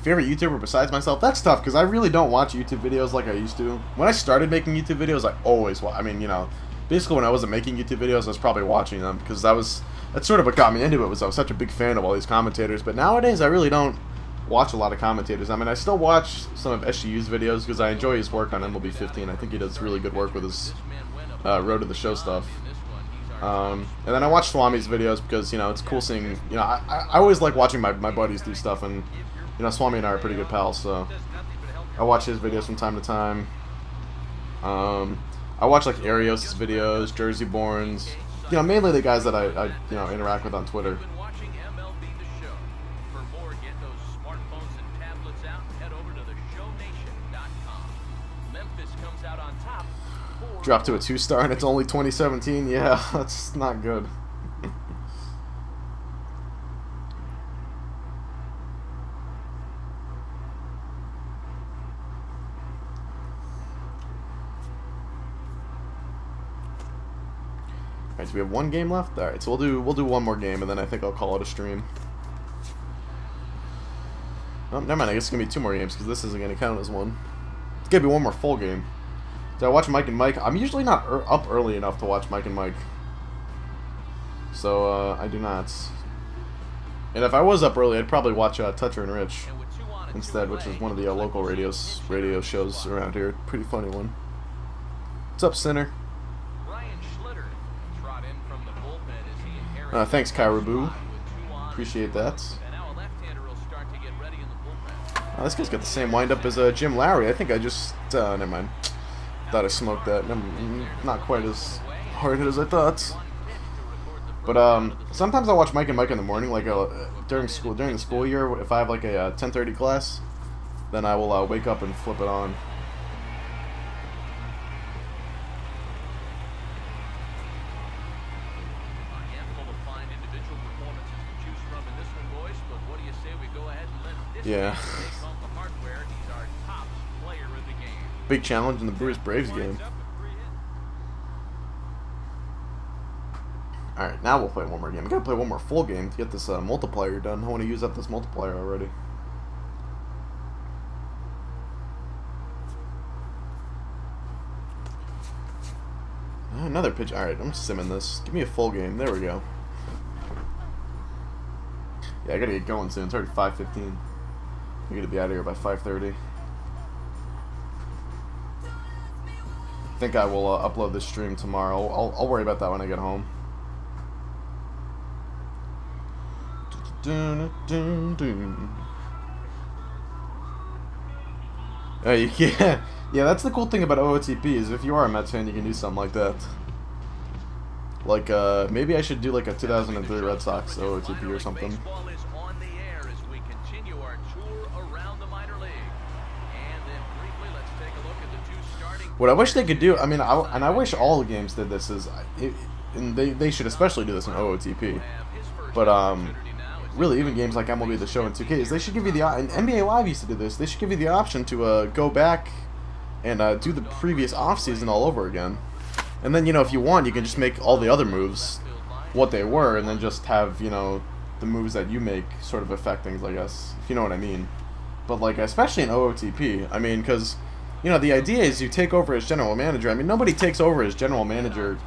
Favorite YouTuber besides myself? That's tough because I really don't watch YouTube videos like I used to. When I started making YouTube videos, I always watch. I mean, basically when I wasn't making YouTube videos, I was probably watching them because that's sort of what got me into it. Was I was such a big fan of all these commentators. But nowadays, I really don't watch a lot of commentators. I mean, I still watch some of SGU's videos because I enjoy his work on MLB 15. I think he does really good work with his Road to the Show stuff. And then I watch Swami's videos because it's cool seeing. I always like watching my buddies do stuff and. Swami and I are pretty good pals, so I watch his videos from time to time. I watch like Arios' videos, Jersey Borns, mainly the guys that I interact with on Twitter. Dropped to a 2-star and it's only 2017. Yeah, that's not good. Alright, so we have 1 game left? Alright, so we'll do 1 more game and then I think I'll call it a stream. Oh, never mind, I guess it's gonna be 2 more games because this isn't gonna count as 1. It's gonna be 1 more full game. Did I watch Mike and Mike? I'm usually not up early enough to watch Mike and Mike. So, I do not. And if I was up early, I'd probably watch Toucher and Rich instead, which is one of the local radio shows around here. Pretty funny one. What's up, Sinner? Thanks, Kairubu. Appreciate that. This guy's got the same windup as Jim Lowry. I think I just... never mind. Thought I smoked that. Not quite as hard as I thought. But sometimes I watch Mike and Mike in the morning, like during the school year. If I have like a 10:30 class, then I will wake up and flip it on. Yeah. Big challenge in the Brewers Braves game. Alright, now we'll play one more game. We gotta play one more full game to get this multiplier done. I want to use up this multiplier already. Another pitch. Alright, I'm simming this. Give me a full game. There we go. Yeah, I gotta get going soon. It's already 5:15. I gotta be out of here by 5:30. I think I will upload this stream tomorrow. I'll worry about that when I get home. Yeah, that's the cool thing about OOTP is if you are a Mets fan, you can do something like that. Like, maybe I should do like a 2003 Red Sox OOTP or something. What I wish they could do, I mean, I wish all the games did this, and they should especially do this in OOTP. But, really, even games like MLB The Show and 2K, is they should give you the, and NBA Live used to do this, they should give you the option to go back and do the previous offseason all over again. And then, you know, if you want, you can just make all the other moves what they were, and then just have, you know, the moves that you make sort of affect things, I guess, if you know what I mean. But, like, especially in OOTP, I mean, because, you know, the idea is you take over as general manager. I mean, nobody takes over as general manager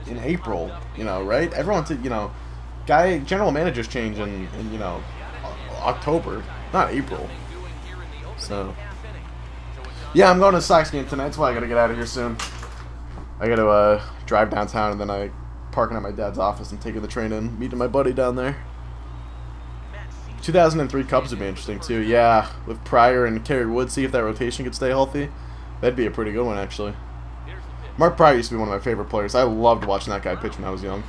in April, you know, right? Everyone, you know, general managers change in, you know, October, not April. So, yeah, I'm going to the Sox game tonight. That's why I got to get out of here soon. I got to drive downtown, and then I parking at my dad's office and taking the train in, meeting my buddy down there. 2003 Cubs would be interesting too. Yeah, with Pryor and Kerry Wood, see if that rotation could stay healthy. That'd be a pretty good one, actually. Mark Pryor used to be one of my favorite players. I loved watching that guy pitch when I was young.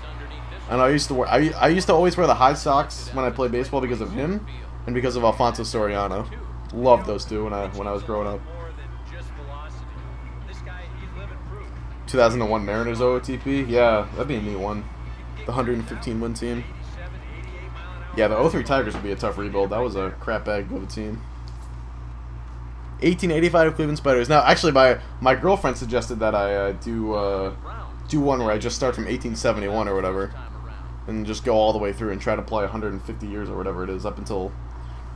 And I used to always wear the high socks when I played baseball because of him and because of Alfonso Soriano. Loved those two when I was growing up. 2001 Mariners OOTP, yeah, that'd be a neat one. The 115 win team. Yeah, the 03 Tigers would be a tough rebuild. That was a crap bag of a team. 1885 Cleveland Spiders. Now, actually, my girlfriend suggested that I do one where I just start from 1871 or whatever, and just go all the way through and try to play 150 years or whatever it is up until,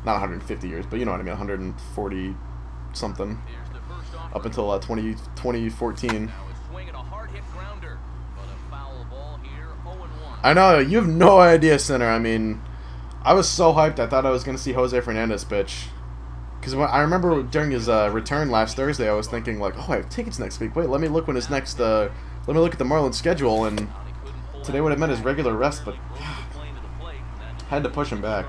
not 150 years, but you know what I mean, 140 something, up until 2014. I know, you have no idea, Center. I mean, I was so hyped. I thought I was going to see Jose Fernandez pitch. Because I remember during his return last Thursday, I was thinking, like, oh, I have tickets next week. Wait, let me look when his next, let me look at the Marlins schedule. And today would have meant his regular rest, but had to push him back.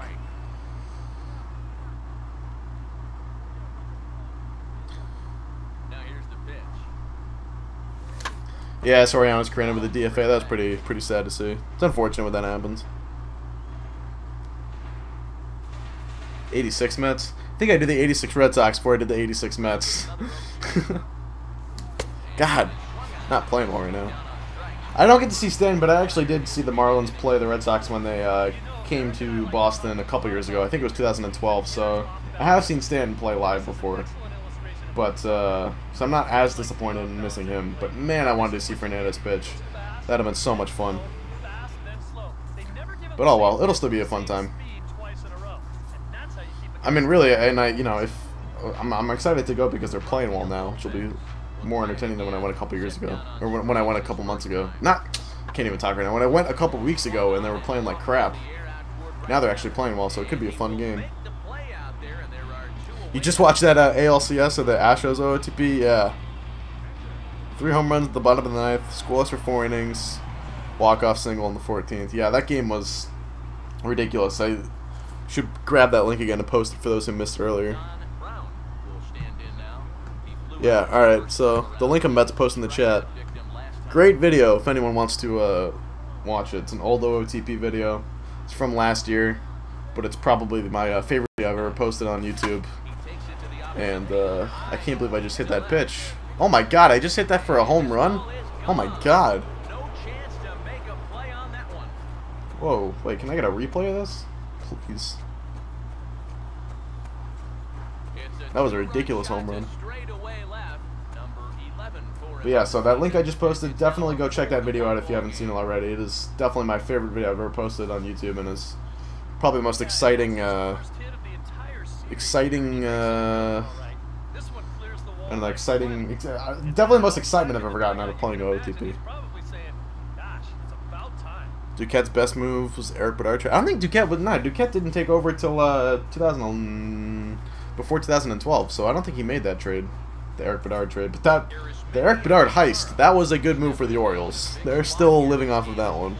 Yeah, Soriano's created with the DFA. That was pretty sad to see. It's unfortunate when that happens. 86 Mets. I think I did the 86 Red Sox before I did the 86 Mets. God, not playing well right now. I don't get to see Stanton, but I actually did see the Marlins play the Red Sox when they came to Boston a couple years ago. I think it was 2012. So I have seen Stanton play live before. But, so I'm not as disappointed in missing him. But, man, I wanted to see Fernandez pitch. That would have been so much fun. But, oh well, it'll still be a fun time. I mean, really, and you know, I'm excited to go because they're playing well now, which will be more entertaining than when I went a couple years ago. Or when I went a couple months ago. I can't even talk right now. When I went a couple weeks ago and they were playing like crap. Now they're actually playing well, so it could be a fun game. You just watched that ALCS of the Astros OOTP? Yeah. 3 home runs at the bottom of the 9th, scoreless for 4 innings, walk-off single in the 14th. Yeah, that game was ridiculous. I should grab that link again and post it for those who missed it earlier. Yeah, alright, so the link I'm about to post in the chat. Great video if anyone wants to watch it. It's an old OOTP video. It's from last year, but it's probably my favorite video I've ever posted on YouTube. And I can't believe I just hit that pitch. Oh my god, I just hit that for a home run? Oh my god. Whoa, wait, can I get a replay of this? Please. That was a ridiculous home run. But yeah, so that link I just posted, definitely go check that video out if you haven't seen it already. It is definitely my favorite video I've ever posted on YouTube, and is probably the most exciting, definitely the most excitement I've ever gotten out of playing OOTP. Duquette's best move was Eric Bedard trade. I don't think Duquette didn't take over till before 2012, so I don't think he made that trade, the Eric Bedard trade. But the Eric Bedard heist, that was a good move for the Orioles. They're still living off of that one.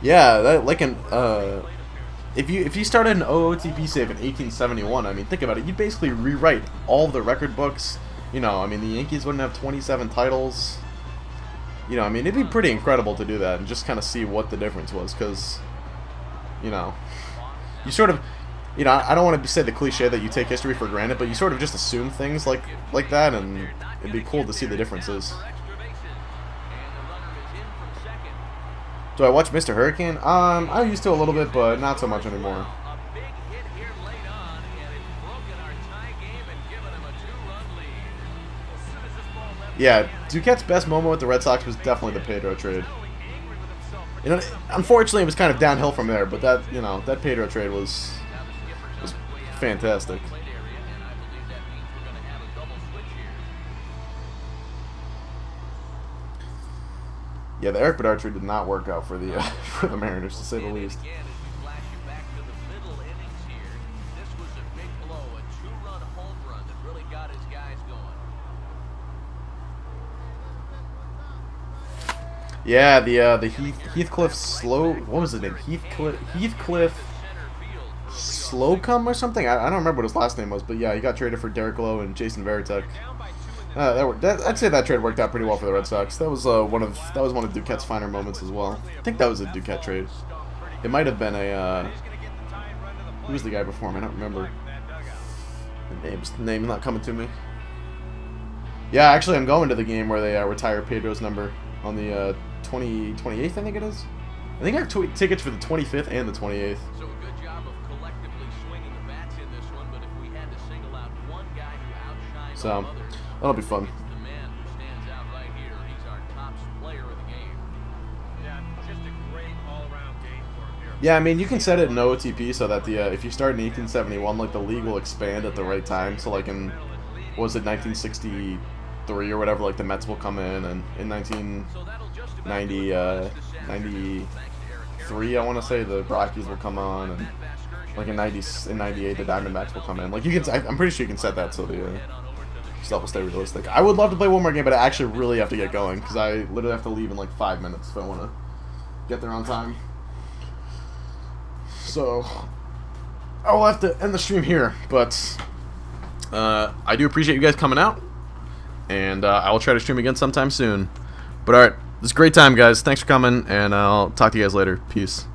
Yeah, that, like if you started an OOTP save in 1871, I mean, think about it. You'd basically rewrite all the record books. You know, I mean, the Yankees wouldn't have 27 titles. You know, I mean, it'd be pretty incredible to do that and just kind of see what the difference was, because, you know, you sort of, you know, I don't want to say the cliche that you take history for granted, but you sort of just assume things like that, and it'd be cool to see the differences. Do I watch Mr. Hurricane? I used to a little bit, but not so much anymore. Yeah, Duquette's best moment with the Red Sox was definitely the Pedro trade. You know, unfortunately, it was kind of downhill from there, but that, you know, that Pedro trade was fantastic. Yeah, the Eric Bedard trade did not work out for the for the Mariners, to say the least. Yeah, the Heathcliff slow, what was his name? Heathcliff Slocum or something. I don't remember what his last name was, but yeah, he got traded for Derek Lowe and Jason Varitek. I'd say that trade worked out pretty well for the Red Sox. That was one of Duquette's finer moments as well. I think that was a Duquette trade. It might have been a who was the guy before him? I don't remember. The name's not coming to me. Yeah, actually, I'm going to the game where they retire Pedro's number on the 28th, I think it is. I think I have tickets for the 25th and the 28th. So a good job of collectively swinging the bats in this one, but if we had to single out one guy who outshined all others, that'll be fun. the man who stands out right here. He's our top player of the game. Yeah, just a great all-around game for him here. Yeah, I mean, you can set it in OOTP so that if you start in 1871, like, the league will expand at the right time. So, like, in, what was it, 1963 or whatever, like, the Mets will come in, and in 1993, I want to say, the Rockies will come on, and, like, in 98, the Diamondbacks will come in. Like, you can, I'm pretty sure you can set that so the stuff will stay realistic. I would love to play one more game, but I actually really have to get going, because I literally have to leave in, like, 5 minutes if I want to get there on time. So, I will have to end the stream here, but I do appreciate you guys coming out, and I will try to stream again sometime soon. But alright, this is a great time, guys. Thanks for coming, and I'll talk to you guys later. Peace.